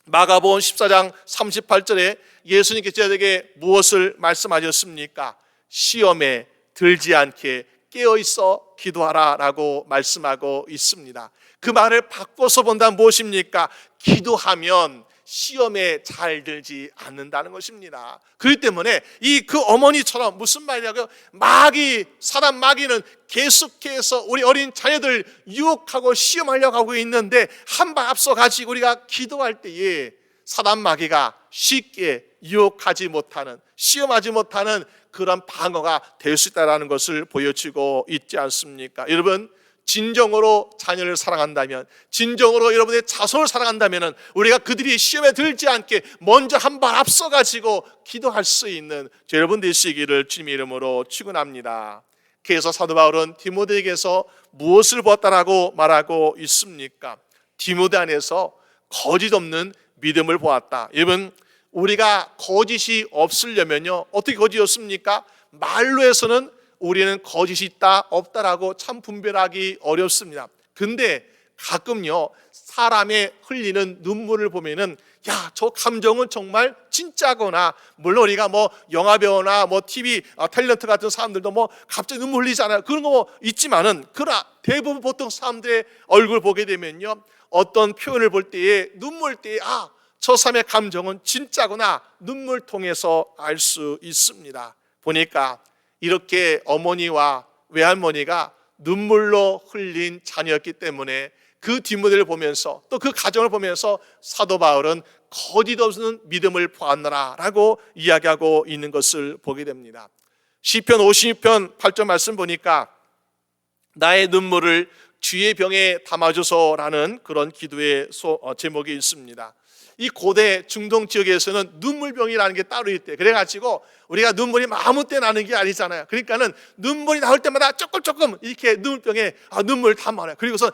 마가복음 14장 38절에 예수님께서 저에게 무엇을 말씀하셨습니까? 시험에 들지 않게 깨어 있어 기도하라라고 말씀하고 있습니다. 그 말을 바꿔서 본다면 무엇입니까? 기도하면 시험에 잘 들지 않는다는 것입니다. 그렇기 때문에 그 어머니처럼 무슨 말이냐고요? 사단 마귀는 계속해서 우리 어린 자녀들 유혹하고 시험하려고 하고 있는데 한 발 앞서 가지고 우리가 기도할 때에 사단 마귀가 쉽게 유혹하지 못하는, 시험하지 못하는 그런 방어가 될 수 있다는 것을 보여주고 있지 않습니까? 여러분, 진정으로 자녀를 사랑한다면, 진정으로 여러분의 자손을 사랑한다면 우리가 그들이 시험에 들지 않게 먼저 한 발 앞서 가지고 기도할 수 있는 여러분 되시기를 주님의 이름으로 축원합니다. 그래서 사도 바울은 디모데에게서 무엇을 보았다라고 말하고 있습니까? 디모데 안에서 거짓 없는 믿음을 보았다. 여러분, 우리가 거짓이 없으려면요, 어떻게 거짓이 없습니까? 말로 해서는 우리는 거짓이 있다 없다라고 참 분별하기 어렵습니다. 근데 가끔요, 사람의 흘리는 눈물을 보면은 저 감정은 정말 진짜거나, 물론 우리가 영화 배우나 TV 탤런트 같은 사람들도 갑자기 눈물 흘리잖아요. 그런 거 있지만은, 그러나 대부분 보통 사람들의 얼굴 보게 되면요, 어떤 표현을 볼 때에 눈물 때에 저 사람의 감정은 진짜구나, 눈물 통해서 알 수 있습니다. 보니까 이렇게 어머니와 외할머니가 눈물로 흘린 자녀였기 때문에 그 뒷모델을 보면서 또 그 가정을 보면서 사도 바울은 거짓 없는 믿음을 보았노라 라고 이야기하고 있는 것을 보게 됩니다. 시편 56편 8절 말씀 보니까 나의 눈물을 주의 병에 담아줘서라는 그런 기도의 제목이 있습니다. 이 고대 중동 지역에서는 눈물병이라는 게 따로 있대. 그래가지고 우리가 눈물이 아무 때 나는 게 아니잖아요. 그러니까는 눈물이 나올 때마다 조금 이렇게 눈물병에 눈물 담아놔요. 그리고서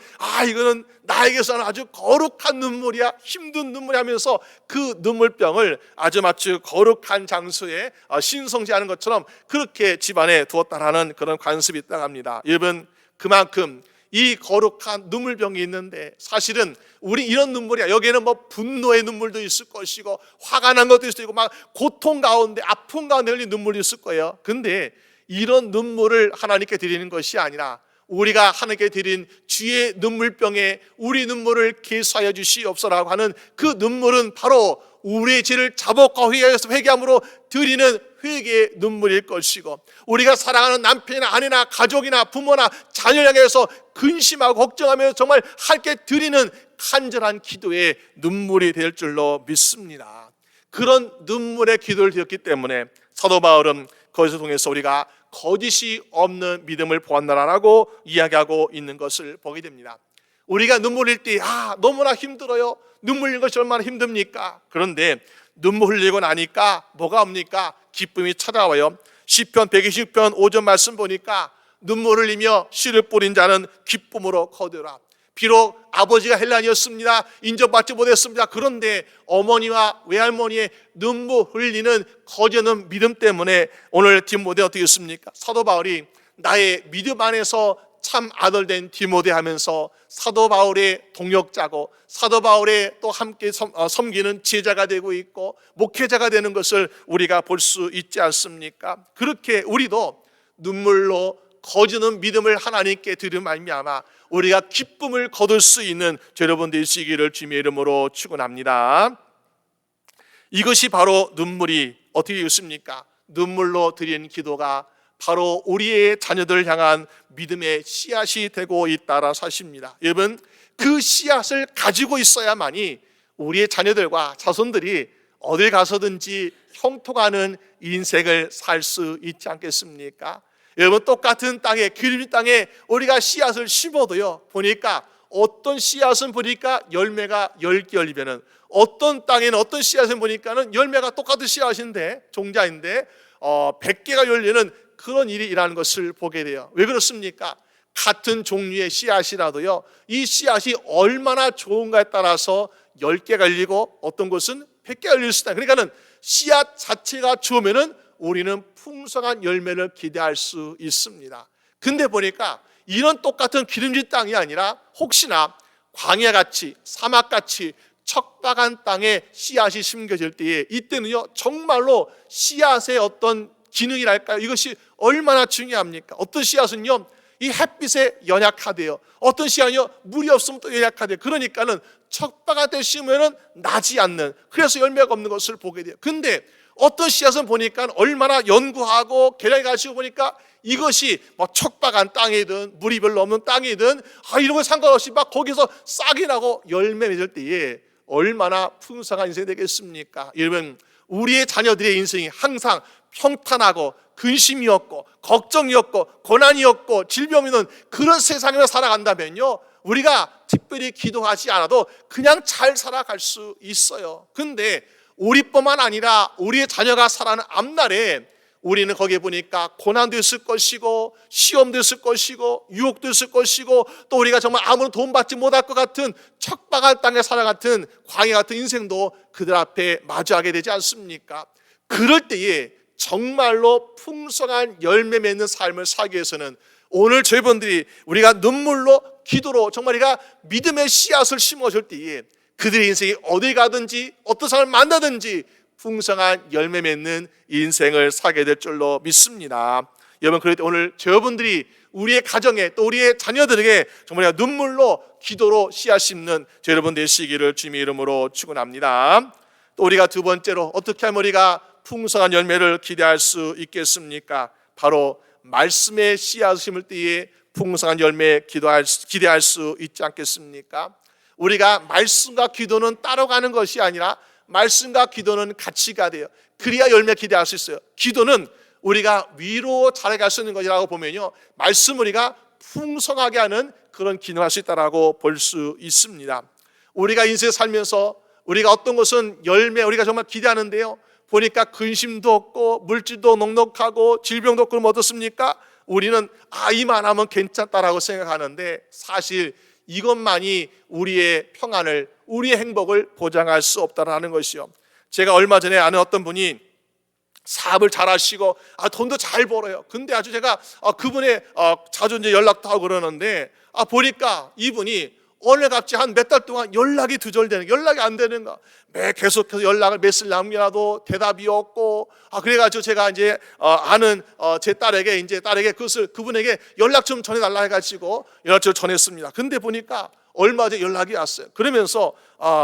이거는 나에게서는 아주 거룩한 눈물이야, 힘든 눈물이 하면서 그 눈물병을 아주 마치 거룩한 장소에 신성시하는 것처럼 그렇게 집안에 두었다라는 그런 관습이 있다고 합니다. 여러분, 그만큼 이 거룩한 눈물병이 있는데 사실은 우리 이런 눈물이야. 여기에는 분노의 눈물도 있을 것이고 화가 난 것도 있을 거고 고통 가운데 아픔 가운데 흘린 눈물이 있을 거예요. 근데 이런 눈물을 하나님께 드리는 것이 아니라 우리가 하나님께 드린 주의 눈물병에 우리 눈물을 계수하여 주시옵소서라고 하는 그 눈물은 바로 우리의 죄를 자복하고 회개함으로 드리는 회개의 눈물일 것이고, 우리가 사랑하는 남편이나 아내나 가족이나 부모나 자녀를 향해서 근심하고 걱정하며 정말 함께 드리는 간절한 기도의 눈물이 될 줄로 믿습니다. 그런 눈물의 기도를 드렸기 때문에 사도 바울은 거기서 통해서 우리가 거짓이 없는 믿음을 보았나라고 이야기하고 있는 것을 보게 됩니다. 우리가 눈물 흘릴 때 너무나 힘들어요. 눈물 흘리는 것이 얼마나 힘듭니까? 그런데 눈물 흘리고 나니까 뭐가 옵니까? 기쁨이 찾아와요. 시편 126편 5절 말씀 보니까 눈물 흘리며 씨를 뿌린 자는 기쁨으로 거두라. 비록 아버지가 헬란이었습니다. 인정받지 못했습니다. 그런데 어머니와 외할머니의 눈물 흘리는 거짓 없는 믿음 때문에 오늘 디모데 어떻게 했습니까? 사도 바울이 나의 믿음 안에서 참 아들 된 디모데 하면서 사도 바울의 동역자고 사도 바울의 또 함께 섬기는 제자가 되고 있고 목회자가 되는 것을 우리가 볼 수 있지 않습니까? 그렇게 우리도 눈물로 거짓는 믿음을 하나님께 드리는 말미암아 우리가 기쁨을 거둘 수 있는 여러분 되시기를 주님의 이름으로 축원합니다. 이것이 바로 눈물이 어떻게 있습니까? 눈물로 드리는 기도가 바로 우리의 자녀들을 향한 믿음의 씨앗이 되고 있다는 사실입니다. 여러분, 그 씨앗을 가지고 있어야만이 우리의 자녀들과 자손들이 어딜 가서든지 형통하는 인생을 살 수 있지 않겠습니까? 여러분, 똑같은 땅에, 기름 땅에 우리가 씨앗을 심어도요, 보니까 어떤 씨앗은 보니까 열매가 10개 열리면은 어떤 땅에는 어떤 씨앗은 보니까는 열매가 똑같은 씨앗인데 종자인데 100개가 열리는 그런 일이 일어나는 것을 보게 돼요. 왜 그렇습니까? 같은 종류의 씨앗이라도요, 이 씨앗이 얼마나 좋은가에 따라서 10개가 열리고 어떤 곳은 100개가 열릴 수 있다. 그러니까는 씨앗 자체가 좋으면은 우리는 풍성한 열매를 기대할 수 있습니다. 근데 보니까 이런 똑같은 기름진 땅이 아니라 혹시나 광야같이 사막같이 척박한 땅에 씨앗이 심겨질 때에 이때는요 정말로 씨앗의 어떤 기능이랄까요? 이것이 얼마나 중요합니까? 어떤 씨앗은요, 이 햇빛에 연약하대요. 어떤 씨앗은요, 물이 없으면 또 연약하대요. 그러니까는 척박한데 심으면은 나지 않는, 그래서 열매가 없는 것을 보게 돼요. 근데 어떤 씨앗은 보니까 얼마나 연구하고 계량해 가지고 보니까 이것이 뭐 척박한 땅이든 물이 별로 없는 땅이든 이런 거 상관없이 막 거기서 싹이 나고 열매 맺을 때에 얼마나 풍성한 인생이 되겠습니까? 여러분, 우리의 자녀들의 인생이 항상 평탄하고 근심이 없고 걱정이 없고 고난이 없고 질병이 없는 그런 세상에서 살아간다면요, 우리가 특별히 기도하지 않아도 그냥 잘 살아갈 수 있어요. 근데 우리뿐만 아니라 우리의 자녀가 살아가는 앞날에 우리는 거기에 보니까 고난도 있을 것이고 시험도 있을 것이고 유혹도 있을 것이고 또 우리가 정말 아무런 도움받지 못할 것 같은 척박한 땅에 살아같은 광야 같은 인생도 그들 앞에 마주하게 되지 않습니까? 그럴 때에 정말로 풍성한 열매 맺는 삶을 살기 위해서는 오늘 저희분들이 우리가 눈물로 기도로 정말 우리가 믿음의 씨앗을 심어줄 때에 그들의 인생이 어디 가든지 어떤 사람을 만나든지 풍성한 열매 맺는 인생을 살게 될 줄로 믿습니다. 여러분, 그럴 때 오늘 저분들이 우리의 가정에 또 우리의 자녀들에게 정말 눈물로 기도로 씨앗 심는 여러분 되시기를 주님의 이름으로 축원합니다. 또 우리가 두 번째로 어떻게 하면 우리가 풍성한 열매를 기대할 수 있겠습니까? 바로 말씀의 씨앗을 심을 때에 풍성한 열매 기대할 수 있지 않겠습니까? 우리가 말씀과 기도는 따로 가는 것이 아니라 말씀과 기도는 같이 가야 돼요. 그래야 열매 기대할 수 있어요. 기도는 우리가 위로 자라갈 수 있는 것이라고 보면요, 말씀 우리가 풍성하게 하는 그런 기능을 할 수 있다고 볼 수 있습니다. 우리가 인생을 살면서 우리가 어떤 것은 열매 우리가 정말 기대하는데요, 보니까 근심도 없고 물질도 넉넉하고 질병도 없고 그러면 어떻습니까? 우리는 이만하면 괜찮다라고 생각하는데 사실 이것만이 우리의 평안을, 우리의 행복을 보장할 수 없다는 것이요. 제가 얼마 전에 아는 어떤 분이 사업을 잘 하시고 돈도 잘 벌어요. 근데 아주 제가 그분의 자주 이제 연락도 하고 그러는데 보니까 이분이 어느 갑자기 한 몇 달 동안 연락이 두절되는, 연락이 안 되는 거. 계속해서 연락을 메시지 남겨놔도 대답이 없고 그래가지고 제가 이제 아는 제 딸에게 그분에게 연락 좀 전해달라 해가지고 연락처를 전했습니다. 근데 보니까 얼마 전에 연락이 왔어요. 그러면서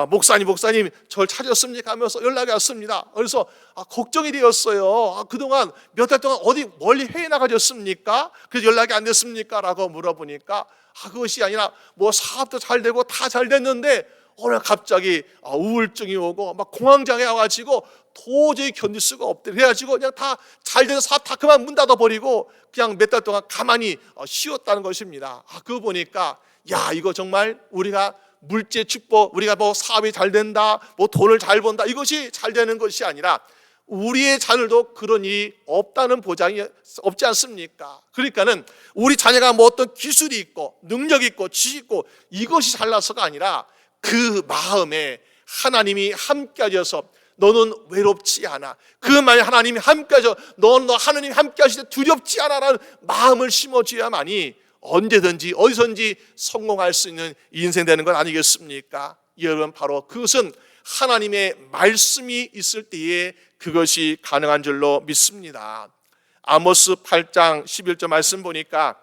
목사님 저를 찾았습니까? 하면서 연락이 왔습니다. 그래서 걱정이 되었어요. 그동안 몇 달 동안 어디 멀리 해외 나가셨습니까? 그래서 연락이 안 됐습니까? 라고 물어보니까 그것이 아니라 뭐 사업도 잘 되고 다 잘 됐는데 오늘 갑자기 우울증이 오고 막 공황장애 와가지고 도저히 견딜 수가 없대. 그래가지고 그냥 다 잘 돼서 사업 다 그만 문 닫아버리고 그냥 몇 달 동안 가만히 쉬었다는 것입니다. 그거 보니까 이거 정말 우리가 물질 축복, 우리가 뭐 사업이 잘 된다, 뭐 돈을 잘 번다, 이것이 잘 되는 것이 아니라 우리의 자녀도 그런 일이 없다는 보장이 없지 않습니까? 그러니까는 우리 자녀가 뭐 어떤 기술이 있고 능력이 있고 지식이 있고 이것이 잘나서가 아니라 그 마음에 하나님이 함께 하셔서 너는 외롭지 않아, 그 마음에 하나님이 함께 하셔서 너 하나님이 함께 하실 때 두렵지 않아라는 마음을 심어줘야만이 언제든지 어디선지 성공할 수 있는 인생 되는 건 아니겠습니까? 여러분, 바로 그것은 하나님의 말씀이 있을 때에 그것이 가능한 줄로 믿습니다. 아모스 8장 11절 말씀 보니까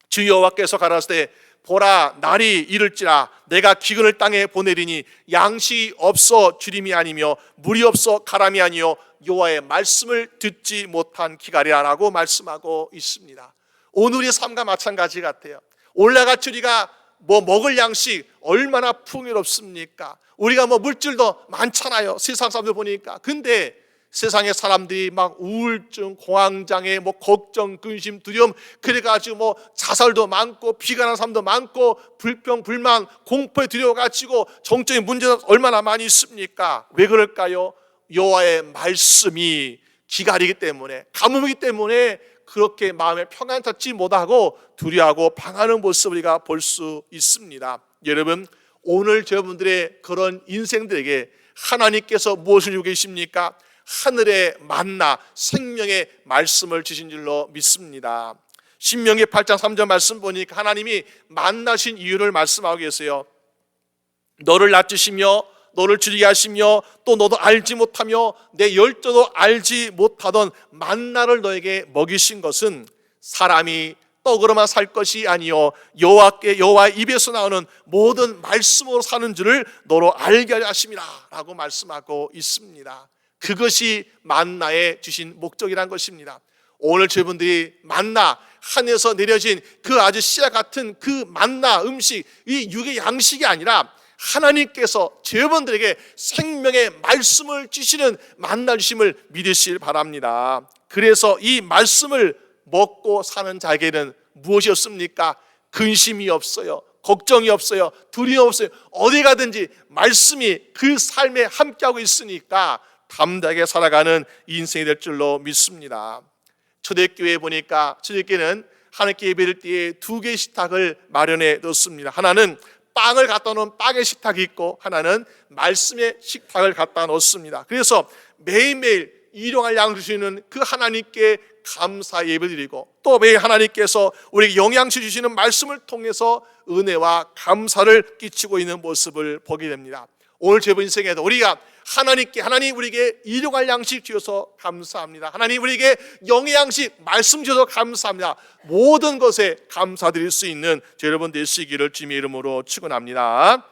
주 여호와께서 가라사대 보라 날이 이를지라 내가 기근을 땅에 보내리니 양식이 없어 주림이 아니며 물이 없어 가람이 아니요 여호와의 말씀을 듣지 못한 기갈이라라고 말씀하고 있습니다. 오늘의 삶과 마찬가지 같아요. 올라같이 우리가 뭐 먹을 양식 얼마나 풍요롭습니까? 우리가 뭐 물질도 많잖아요. 세상 사람들 보니까. 근데 세상의 사람들이 막 우울증, 공황장애, 뭐 걱정, 근심, 두려움, 그래가지고 뭐 자살도 많고 비관한 사람도 많고 불평, 불만, 공포에 두려워가지고 정적인 문제가 얼마나 많이 있습니까? 왜 그럴까요? 여호와의 말씀이 기갈이기 때문에, 가뭄이기 때문에 그렇게 마음에 평안 찾지 못하고 두려워하고 방하는 모습을 우리가 볼 수 있습니다. 여러분, 오늘 저분들의 그런 인생들에게 하나님께서 무엇을 주고 계십니까? 하늘의 만나 생명의 말씀을 주신 줄로 믿습니다. 신명기 8장 3절 말씀 보니까 하나님이 만나신 이유를 말씀하고 계세요. 너를 낮추시며 너를 줄이게 하시며 또 너도 알지 못하며 내 열조도 알지 못하던 만나를 너에게 먹이신 것은 사람이 떡으로만 살 것이 아니요 여호와의 입에서 나오는 모든 말씀으로 사는 줄을 너로 알게 하려 하심이라 라고 말씀하고 있습니다. 그것이 만나에 주신 목적이란 것입니다. 오늘 저분들이 만나 하늘에서 내려진 그 아주 씨앗 같은 그 만나 음식, 이 육의 양식이 아니라 하나님께서 저분들에게 생명의 말씀을 주시는 만나 주심을 믿으시길 바랍니다. 그래서 이 말씀을 먹고 사는 자에게는 무엇이 없습니까? 근심이 없어요. 걱정이 없어요. 두려움 없어요. 어디 가든지 말씀이 그 삶에 함께하고 있으니까 담대하게 살아가는 인생이 될 줄로 믿습니다. 초대교회에 보니까 초대교회는 하나님께 예배를 때에 2개의 식탁을 마련해 놓습니다. 하나는 빵을 갖다 놓은 빵의 식탁이 있고 하나는 말씀의 식탁을 갖다 놓습니다. 그래서 매일매일 일용할 양 주시는 그 하나님께 감사 예배드리고 또 매일 하나님께서 우리에게 영양시 주시는 말씀을 통해서 은혜와 감사를 끼치고 있는 모습을 보게 됩니다. 오늘 제 인생에도 우리가 하나님 우리에게 일용할 양식 주셔서 감사합니다. 하나님 우리에게 영의 양식 말씀 주셔서 감사합니다. 모든 것에 감사드릴 수 있는 여러분 되시기를 주님의 이름으로 축원합니다.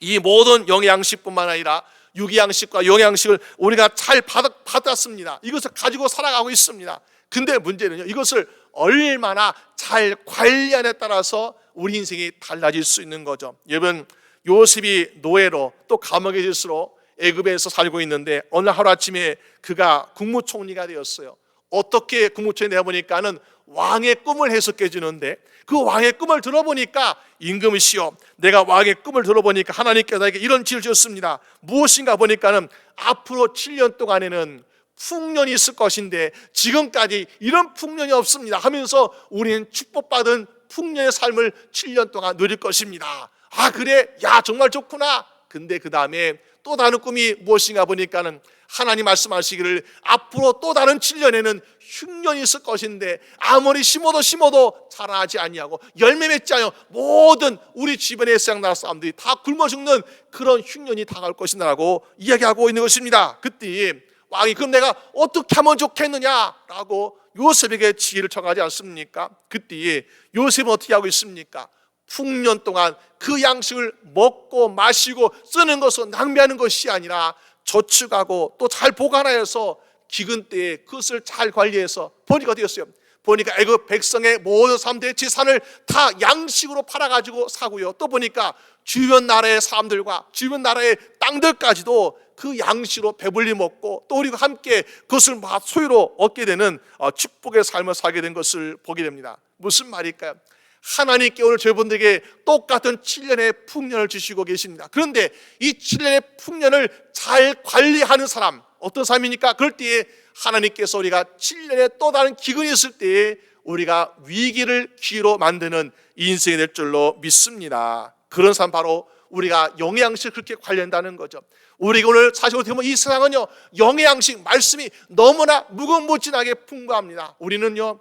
이 모든 영의 양식뿐만 아니라 육의 양식과 영의 양식을 우리가 잘 받았습니다. 이것을 가지고 살아가고 있습니다. 근데 문제는요, 이것을 얼마나 잘 관리하냐에 따라서 우리 인생이 달라질 수 있는 거죠. 여러분, 요셉이 노예로 또 감옥에 질수록 애굽에서 살고 있는데 어느 하루아침에 그가 국무총리가 되었어요. 어떻게 국무총리 내보니까는 왕의 꿈을 해석해 주는데 그 왕의 꿈을 들어보니까 임금이시여, 내가 왕의 꿈을 들어보니까 하나님께서 나에게 이런 지를 주셨습니다. 무엇인가 보니까는 앞으로 7년 동안에는 풍년이 있을 것인데 지금까지 이런 풍년이 없습니다 하면서 우리는 축복받은 풍년의 삶을 7년 동안 누릴 것입니다. 아 그래? 야 정말 좋구나. 근데 그 다음에 또 다른 꿈이 무엇인가 보니까는 하나님 말씀하시기를 앞으로 또 다른 7년에는 흉년이 있을 것인데 아무리 심어도 자라나지 아니하고 열매 맺지 않으며 모든 우리 주변의 세상 나라 사람들이 다 굶어 죽는 그런 흉년이 다가올 것이라고 이야기하고 있는 것입니다. 그때 왕이 그럼 내가 어떻게 하면 좋겠느냐라고 요셉에게 지혜를 청하지 않습니까? 그때 요셉은 어떻게 하고 있습니까? 풍년 동안 그 양식을 먹고 마시고 쓰는 것은 낭비하는 것이 아니라 저축하고 또 잘 보관하여서 기근 때에 그것을 잘 관리해서 보니까 어떻겠어요? 보니까 애굽 백성의 모든 사람들의 재산을 다 양식으로 팔아가지고 사고요. 또 보니까 주변 나라의 사람들과 주변 나라의 땅들까지도 그 양식으로 배불리 먹고 또 우리가 함께 그것을 소유로 얻게 되는 축복의 삶을 살게 된 것을 보게 됩니다. 무슨 말일까요? 하나님께 오늘 저희분들에게 똑같은 7년의 풍년을 주시고 계십니다. 그런데 이 7년의 풍년을 잘 관리하는 사람, 어떤 사람입니까? 그럴 때에 하나님께서 우리가 7년에 또 다른 기근이 있을 때에 우리가 위기를 기회로 만드는 인생이 될 줄로 믿습니다. 그런 사람 바로 우리가 영의 양식을 그렇게 관리한다는 거죠. 우리가 오늘 사실 어떻게 보면 이 세상은요, 영의 양식, 말씀이 너무나 무궁무진하게 풍부합니다. 우리는요,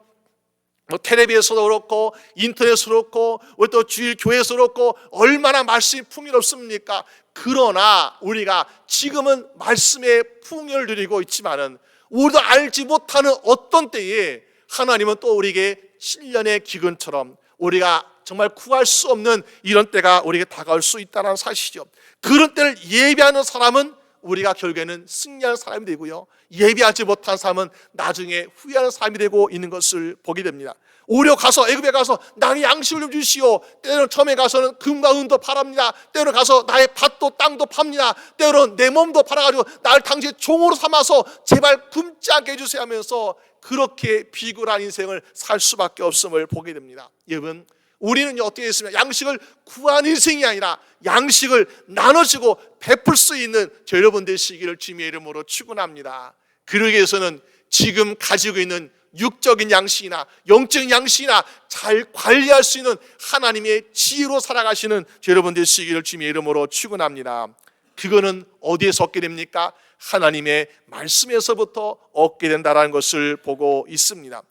텔레비에서도 그렇고 인터넷으로 그렇고 우리 또 주일 교회에서도 그렇고 얼마나 말씀이 풍요롭습니까? 그러나 우리가 지금은 말씀의 풍요를 누리고 있지만은 우리도 알지 못하는 어떤 때에 하나님은 또 우리에게 7년의 기근처럼 우리가 정말 구할 수 없는 이런 때가 우리에게 다가올 수 있다는 사실이죠. 그런 때를 예비하는 사람은 우리가 결국에는 승리하는 사람이 되고요, 예비하지 못한 사람은 나중에 후회하는 사람이 되고 있는 것을 보게 됩니다. 오히려 가서 애굽에 가서 나의 양식을 좀 주시오. 때로는 처음에 가서는 금과 은도 팔합니다. 때로는 가서 나의 밭도 땅도 팝니다. 때로는 내 몸도 팔아가지고 나를 당신의 종으로 삼아서 제발 굶지 않게 해주세요 하면서 그렇게 비굴한 인생을 살 수밖에 없음을 보게 됩니다. 여러분, 우리는 어떻게 했습니까? 양식을 구한 인생이 아니라 양식을 나눠주고 베풀 수 있는 여러분 되시기를 주님의 이름으로 축원합니다. 그러기 위해서는 지금 가지고 있는 육적인 양식이나 영적인 양식이나 잘 관리할 수 있는 하나님의 지혜로 살아가시는 여러분 되시기를 주님의 이름으로 축원합니다. 그거는 어디에서 얻게 됩니까? 하나님의 말씀에서부터 얻게 된다는 것을 보고 있습니다.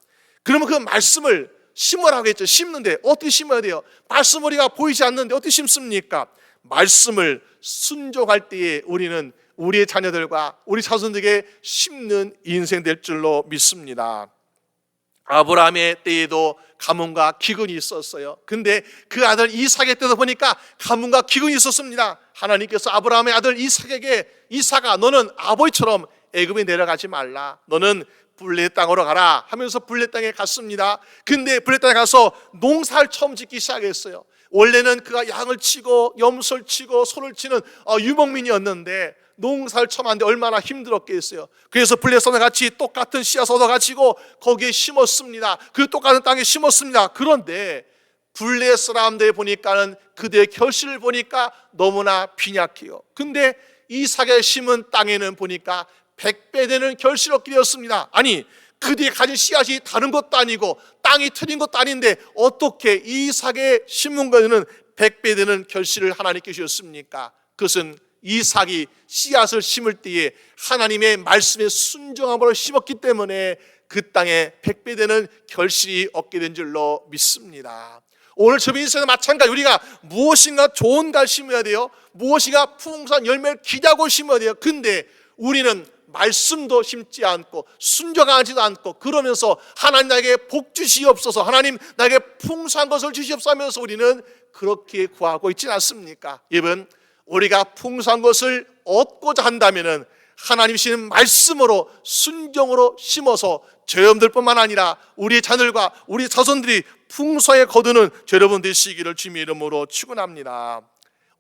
그러면 그 말씀을 심으라고 했죠. 심는데 어떻게 심어야 돼요? 말씀 우리가 보이지 않는데 어떻게 심습니까? 말씀을 순종할 때에 우리는 우리의 자녀들과 우리 자손들에게 심는 인생 될 줄로 믿습니다. 아브라함의 때에도 가뭄과 기근이 있었어요. 근데 그 아들 이삭의 때도 보니까 가뭄과 기근이 있었습니다. 하나님께서 아브라함의 아들 이삭에게, 이삭아, 너는 아버지처럼 애굽에 내려가지 말라, 너는 블레 땅으로 가라 하면서 블레 땅에 갔습니다. 근데 블레 땅에 가서 농사를 처음 짓기 시작했어요. 원래는 그가 양을 치고 염소를 치고 소를 치는 유목민이었는데 농사를 처음 하는데 얼마나 힘들었겠어요. 그래서 블레셋에 같이 똑같은 씨앗 얻어가지고 거기에 심었습니다. 그 똑같은 땅에 심었습니다. 그런데 블레셋 사람들 보니까는 그들의 결실을 보니까 너무나 빈약해요. 근데 이삭의 심은 땅에는 보니까 100배 되는 결실을 얻게 되었습니다. 아니, 그들이 가진 씨앗이 다른 것도 아니고 땅이 틀린 것도 아닌데 어떻게 이삭의 심은 것에는 100배 되는 결실을 하나님께 주셨습니까? 그것은 이삭이 씨앗을 심을 때에 하나님의 말씀에 순종함으로 심었기 때문에 그 땅에 100배 되는 결실이 얻게 된 줄로 믿습니다. 오늘 저희 인생은 마찬가지, 우리가 무엇인가 좋은 걸 심어야 돼요. 무엇인가 풍성한 열매를 기대하고 심어야 돼요. 근데 우리는 말씀도 심지 않고 순종하지도 않고 그러면서 하나님 나에게 복 주시옵소서, 하나님 나에게 풍성한 것을 주시옵소서 하면서 우리는 그렇게 구하고 있지 않습니까? 여러분, 우리가 풍성한 것을 얻고자 한다면은 하나님 주시는 말씀으로 순종으로 심어서 저여러분들뿐만 아니라 우리의 자녀들과 우리 자손들이 풍성하게 거두는 여러분 되시기를 주님의 이름으로 축원합니다.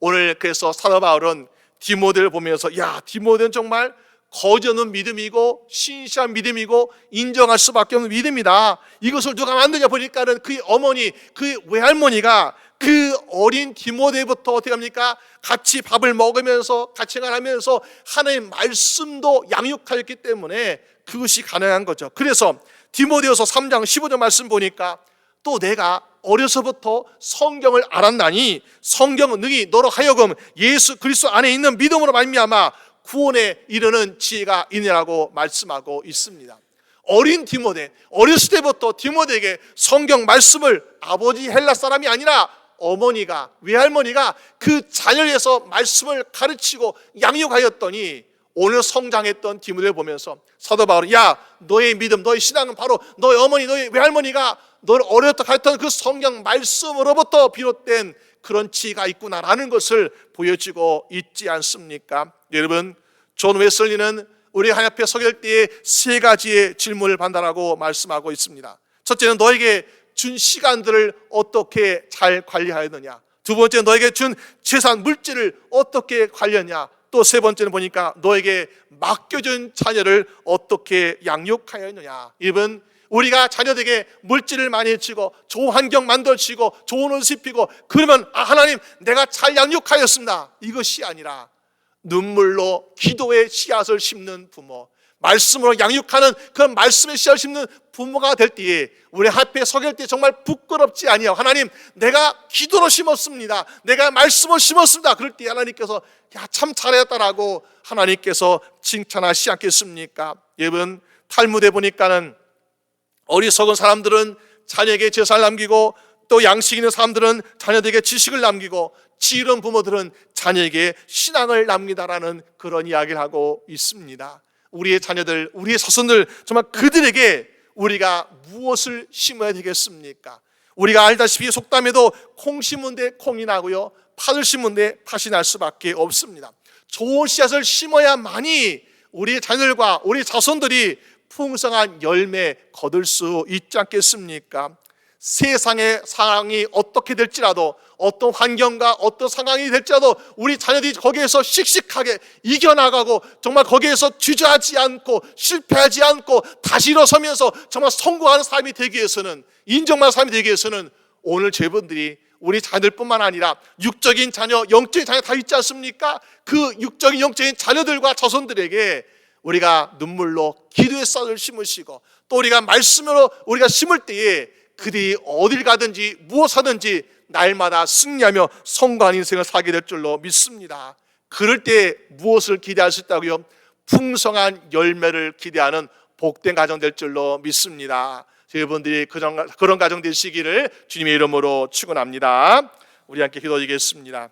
오늘 그래서 사도 바울은 디모데를 보면서, 야, 디모데는 정말 거저는 믿음이고 신실한 믿음이고 인정할 수밖에 없는 믿음이다. 이것을 누가 만드냐 보니까는 그의 어머니, 그의 외할머니가 그 어린 디모데부터 어떻게 합니까? 같이 밥을 먹으면서 같이 생활하면서 하나님의 말씀도 양육하였기 때문에 그것이 가능한 거죠. 그래서 디모데후서 3장 15절 말씀 보니까, 또 내가 어려서부터 성경을 알았나니 성경은 능히 너로 하여금 예수 그리스도 안에 있는 믿음으로 말미암아 구원에 이르는 지혜가 있느라고 말씀하고 있습니다. 어린 디모데, 어렸을 때부터 디모데에게 성경 말씀을 아버지 헬라 사람이 아니라 어머니가, 외할머니가 그 자녀를 위해서 말씀을 가르치고 양육하였더니 오늘 성장했던 디모데를 보면서 사도 바울은, 야, 너의 믿음, 너의 신앙은 바로 너의 어머니, 너의 외할머니가 너를 어렸다 가르쳤던 그 성경 말씀으로부터 비롯된 그런 지혜가 있구나라는 것을 보여주고 있지 않습니까? 여러분, 존 웨슬리는 우리 하나님 앞에 서게 될 때에 세 가지의 질문을 받는다고 말씀하고 있습니다. 첫째는 너에게 준 시간들을 어떻게 잘 관리하였느냐, 두 번째는 너에게 준 재산, 물질을 어떻게 관리했냐, 또 세 번째는 보니까 너에게 맡겨준 자녀를 어떻게 양육하였느냐. 이번 우리가 자녀들에게 물질을 많이 주고 좋은 환경 만들어주고 좋은 옷 입히고 그러면, 아, 하나님 내가 잘 양육하였습니다, 이것이 아니라 눈물로 기도의 씨앗을 심는 부모, 말씀으로 양육하는 그런 말씀의 씨앗을 심는 부모가 될 때에 우리 앞에 서게 될 때 정말 부끄럽지 아니하고, 하나님 내가 기도로 심었습니다, 내가 말씀으로 심었습니다, 그럴 때 하나님께서, 야, 참 잘했다라고 하나님께서 칭찬하시지 않겠습니까? 여러분, 탈무드에 보니까는 어리석은 사람들은 자녀에게 재산을 남기고 또 양식 있는 사람들은 자녀들에게 지식을 남기고 지혜로운 부모들은 자녀에게 신앙을 남기다라는 그런 이야기를 하고 있습니다. 우리의 자녀들, 우리의 자손들, 정말 그들에게 우리가 무엇을 심어야 되겠습니까? 우리가 알다시피 속담에도 콩 심은 데 콩이 나고요, 팥을 심은 데 팥이 날 수밖에 없습니다. 좋은 씨앗을 심어야만이 우리의 자녀들과 우리 자손들이 풍성한 열매 거둘 수 있지 않겠습니까? 세상의 상황이 어떻게 될지라도, 어떤 환경과 어떤 상황이 될지라도 우리 자녀들이 거기에서 씩씩하게 이겨나가고 정말 거기에서 주저하지 않고 실패하지 않고 다시 일어서면서 정말 성공하는 삶이 되기 위해서는, 인정받는 삶이 되기 위해서는 오늘 저분들이 우리 자녀들뿐만 아니라 육적인 자녀, 영적인 자녀 다 있지 않습니까? 그 육적인 영적인 자녀들과 자손들에게 우리가 눈물로 기도의 쌀을 심으시고 또 우리가 말씀으로 우리가 심을 때에 그들이 어딜 가든지 무엇하든지 날마다 승리하며 성공한 인생을 살게 될 줄로 믿습니다. 그럴 때 무엇을 기대할 수 있다고요? 풍성한 열매를 기대하는 복된 가정 될 줄로 믿습니다. 여러분들이 그런 가정 되시기를 주님의 이름으로 축원합니다. 우리 함께 기도드리겠습니다.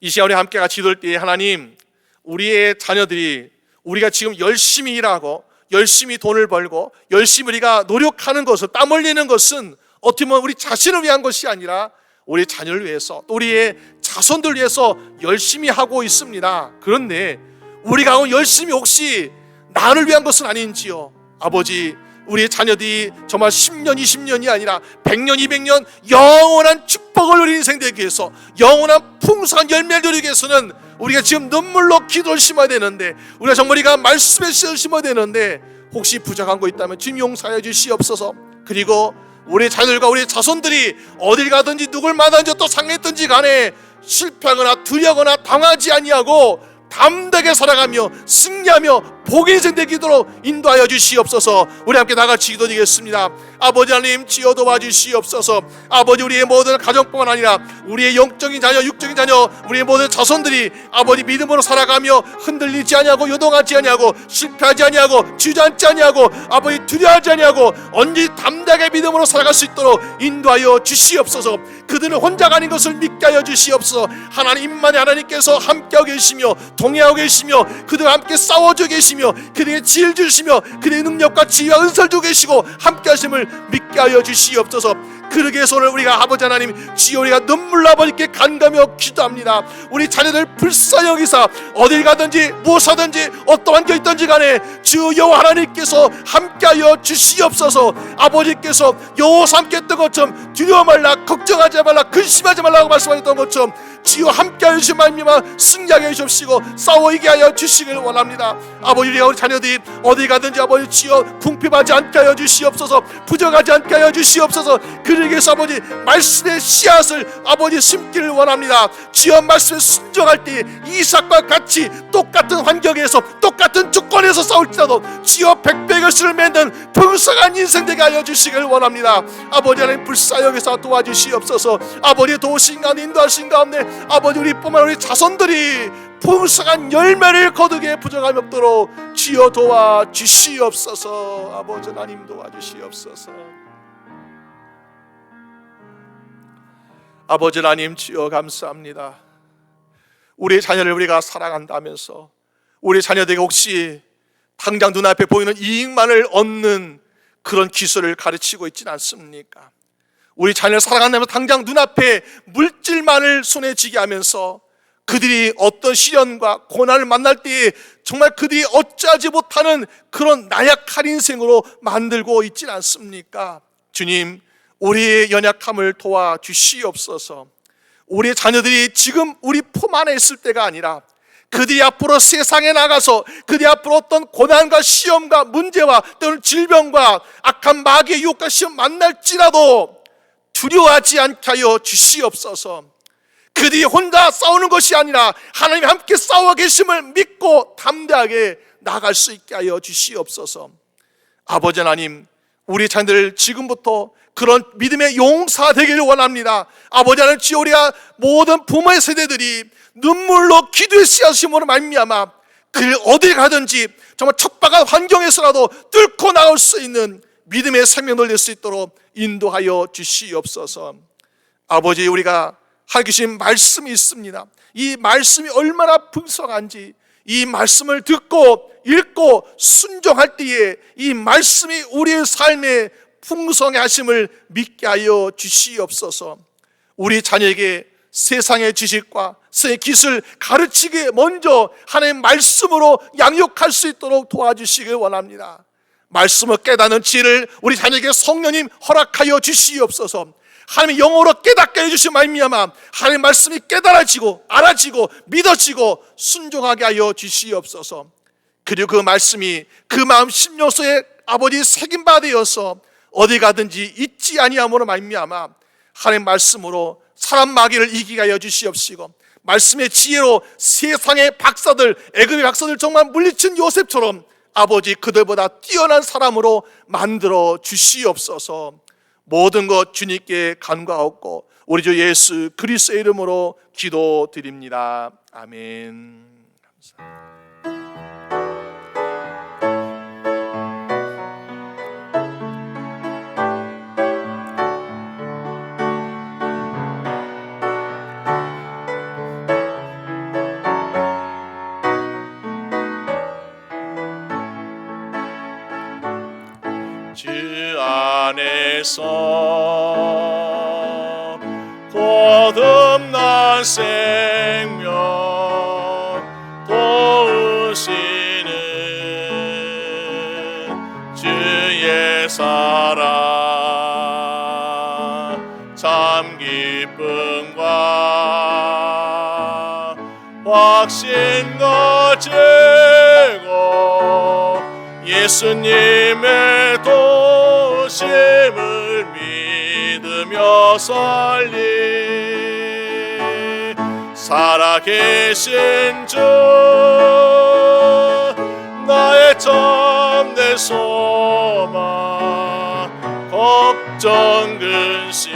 이 시간 우리 함께 같이 기도할 때 하나님, 우리의 자녀들이 우리가 지금 열심히 일하고 열심히 돈을 벌고 열심히 우리가 노력하는 것을, 땀 흘리는 것은 어떻게 보면 우리 자신을 위한 것이 아니라 우리 자녀를 위해서, 또 우리의 자손들 위해서 열심히 하고 있습니다. 그런데 우리가 열심히 혹시 나를 위한 것은 아닌지요? 아버지, 우리의 자녀들이 정말 10년, 20년이 아니라 100년, 200년 영원한 축복을 누리는 인생 되기 위해서, 영원한 풍성한 열매를 누리기 위해서는 우리가 지금 눈물로 기도를 심어야 되는데, 우리가 정말 우리가 말씀의 씨를 심어야 되는데 혹시 부족한 거 있다면 주님 용서하여 주시옵소서. 그리고 우리 자녀들과 우리 자손들이 어딜 가든지 누굴 만나든지 또 상했든지 간에 실패하거나 두려거나 당하지 아니하고 담대하게 살아가며 승리하며 복의 인생 되기도록 인도하여 주시옵소서. 우리 함께 나같이 기도드리겠습니다. 아버지 하나님, 지어 도와주시옵소서. 아버지, 우리의 모든 가정뿐만 아니라 우리의 영적인 자녀, 육적인 자녀, 우리의 모든 자손들이 아버지 믿음으로 살아가며 흔들리지 아니하고 요동하지 아니하고 실패하지 아니하고 주저앉지 아니하고 아버지 두려워하지 아니하고 언제든지 담대하게 믿음으로 살아갈 수 있도록 인도하여 주시옵소서. 그들은 혼자가 아닌 것을 믿게 하여 주시옵소서. 하나님만이 하나님께서 함께하고 계시며 동행하고 계시며 그들과 함께 싸워주고 계시며 그들에게 지혜를 주시며 그들의 능력과 지혜와 은사를 주고 계시고 함께 하심을 믿게 하여 주시옵소서. 그러기 위해서 오늘 우리가 아버지 하나님, 주여 우리가 눈물 아버지께 간가며 기도합니다. 우리 자녀들 불쌍히 여기사 어딜 가든지 무엇하든지 어떠한 환경에 있든지 간에 주 여호와 하나님께서 함께하여 주시옵소서. 아버지께서 여호와와 함께했던 것처럼 두려워 말라, 걱정하지 말라, 근심하지 말라고 말씀하셨던 것처럼 주여 함께하여 주신 말미암아 승리하게 해주시고 싸워 이기게 하여 주시길 원합니다. 아버지, 우리 자녀들이 어디 가든지 아버지 주여 궁핍하지 않게 하여 주시옵소서. 부족하지 않게 하여 주시옵소서. 그러기 위해서 아버지 말씀의 씨앗을 아버지 심기를 원합니다. 주여 말씀에 순종할 때 이삭과 같이 똑같은 환경에서 똑같은 조건에서 싸울지라도 주여 백배의 결실을 맺는 풍성한 인생 되게 하여 주시길 원합니다. 아버지 하나님, 불쌍히 여기서 도와주시옵소서. 아버지 도우신 가운데 인도하신 가운데 아버지 우리뿐만 우리 자손들이 풍성한 열매를 거두게 부족함이 없도록 주여 도와주시옵소서. 아버지 하나님 도와주시옵소서. 아버지 하나님, 주여 감사합니다. 우리 자녀를 우리가 사랑한다면서 우리 자녀들에게 혹시 당장 눈앞에 보이는 이익만을 얻는 그런 기술을 가르치고 있지는 않습니까? 우리 자녀를 사랑한다면서 당장 눈앞에 물질만을 손에 쥐게 하면서 그들이 어떤 시련과 고난을 만날 때에 정말 그들이 어찌하지 못하는 그런 나약한 인생으로 만들고 있지는 않습니까? 주님, 우리의 연약함을 도와주시옵소서. 우리의 자녀들이 지금 우리 품 안에 있을 때가 아니라 그들이 앞으로 세상에 나가서 그들이 앞으로 어떤 고난과 시험과 문제와 또는 질병과 악한 마귀의 유혹과 시험 만날지라도 두려워하지 않게 하여 주시옵소서. 그들이 혼자 싸우는 것이 아니라 하나님이 함께 싸워 계심을 믿고 담대하게 나갈 수 있게 하여 주시옵소서. 아버지 하나님, 우리 자녀들 지금부터 그런 믿음의 용사 되기를 원합니다. 아버지 하나님, 주여 우리가 모든 부모의 세대들이 눈물로 기도의 씨앗심으로 말미암아 그 어딜 가든지 정말 척박한 환경에서라도 뚫고 나올 수 있는 믿음의 생명을 낼 수 있도록 인도하여 주시옵소서. 아버지, 우리가 하고 계신 말씀이 있습니다. 이 말씀이 얼마나 풍성한지 이 말씀을 듣고 읽고 순종할 때에 이 말씀이 우리의 삶에 풍성해 하심을 믿게 하여 주시옵소서. 우리 자녀에게 세상의 지식과 세상의 기술 가르치기에 먼저 하나님의 말씀으로 양육할 수 있도록 도와주시길 원합니다. 말씀을 깨닫는 지혜를 우리 자녀에게 성령님 허락하여 주시옵소서. 하나님의 영어로 깨닫게 해주신 말미암아 하나님의 말씀이 깨달아지고 알아지고 믿어지고 순종하게 하여 주시옵소서. 그리고 그 말씀이 그 마음 심령속에 아버지 새김바 되어서 어디 가든지 잊지 아니함으로 말미암아 하나님의 말씀으로 사람 마귀를 이기게 하여 주시옵시고 말씀의 지혜로 세상의 박사들, 애굽의 박사들 정말 물리친 요셉처럼 아버지 그들보다 뛰어난 사람으로 만들어 주시옵소서. 모든 것 주님께 간구하옵고 우리 주 예수 그리스도의 이름으로 기도드립니다. 아멘. 감사합니다. 주께서 거듭난 생명 도우시는 주의 사랑 참 기쁨과 확신 가지고 예수님의 도심을 믿으며 살리 살아계신 주 나의 참된 소망 걱정 근심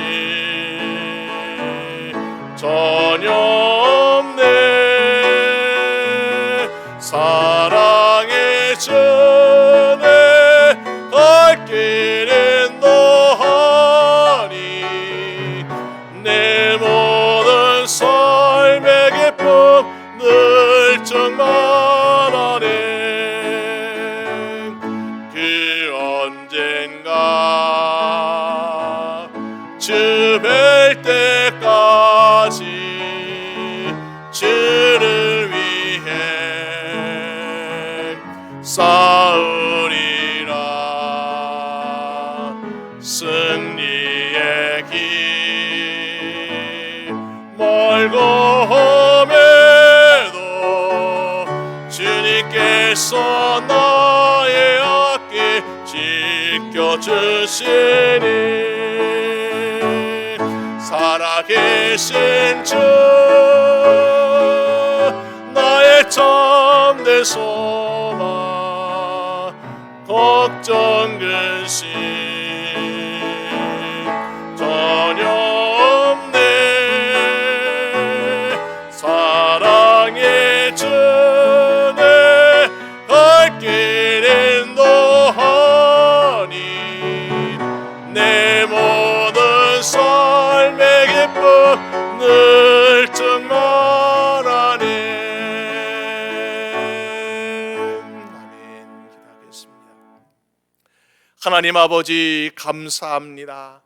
전혀 없네 사랑의 주네 갈 길은 너하니 내 모든 삶의 기쁨 늘 충만하네 그 언젠가 주 뵐 때까지 주를 위해 싸우리라 승리의 길 멀고 험해도 주님께서 나의 앞길 지켜주시니 살아계신 주 나의 참된 소망 걱정 근심 전혀 없네 사랑의 주네 갈 길은 너하니 내 모든 삶의 기쁨 늘 충만하네 아멘. 기도하겠습니다. 하나님 아버지 감사합니다.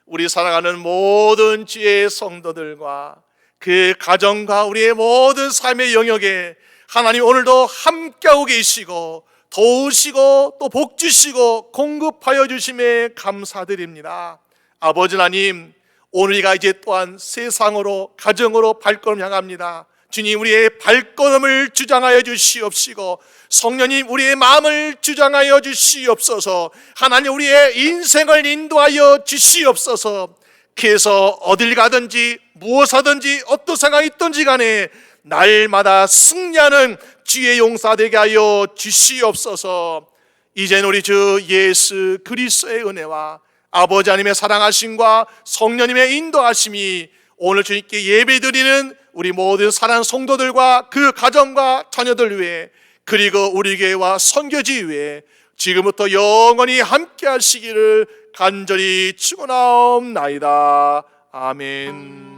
우리 사랑하는 모든 주의 성도들과 그 가정과 우리의 모든 삶의 영역에 하나님 오늘도 함께하고 계시고 도우시고 또 복주시고 공급하여 주심에 감사드립니다. 아버지 하나님 오늘이가 이제 또한 세상으로 가정으로 발걸음 향합니다. 주님 우리의 발걸음을 주장하여 주시옵시고 성령님 우리의 마음을 주장하여 주시옵소서 하나님 우리의 인생을 인도하여 주시옵소서 그래서 어딜 가든지 무엇하든지 어떤 상황이 있든지 간에 날마다 승리하는 주의 용사 되게 하여 주시옵소서 이제는 우리 주 예수 그리스도의 은혜와 아버지 하나님의 사랑하심과 성령님의 인도하심이 오늘 주님께 예배드리는 우리 모든 사랑하는 성도들과 그 가정과 자녀들 위해 그리고 우리 교회와 선교지 위해 지금부터 영원히 함께 하시기를 간절히 축원하옵나이다. 아멘.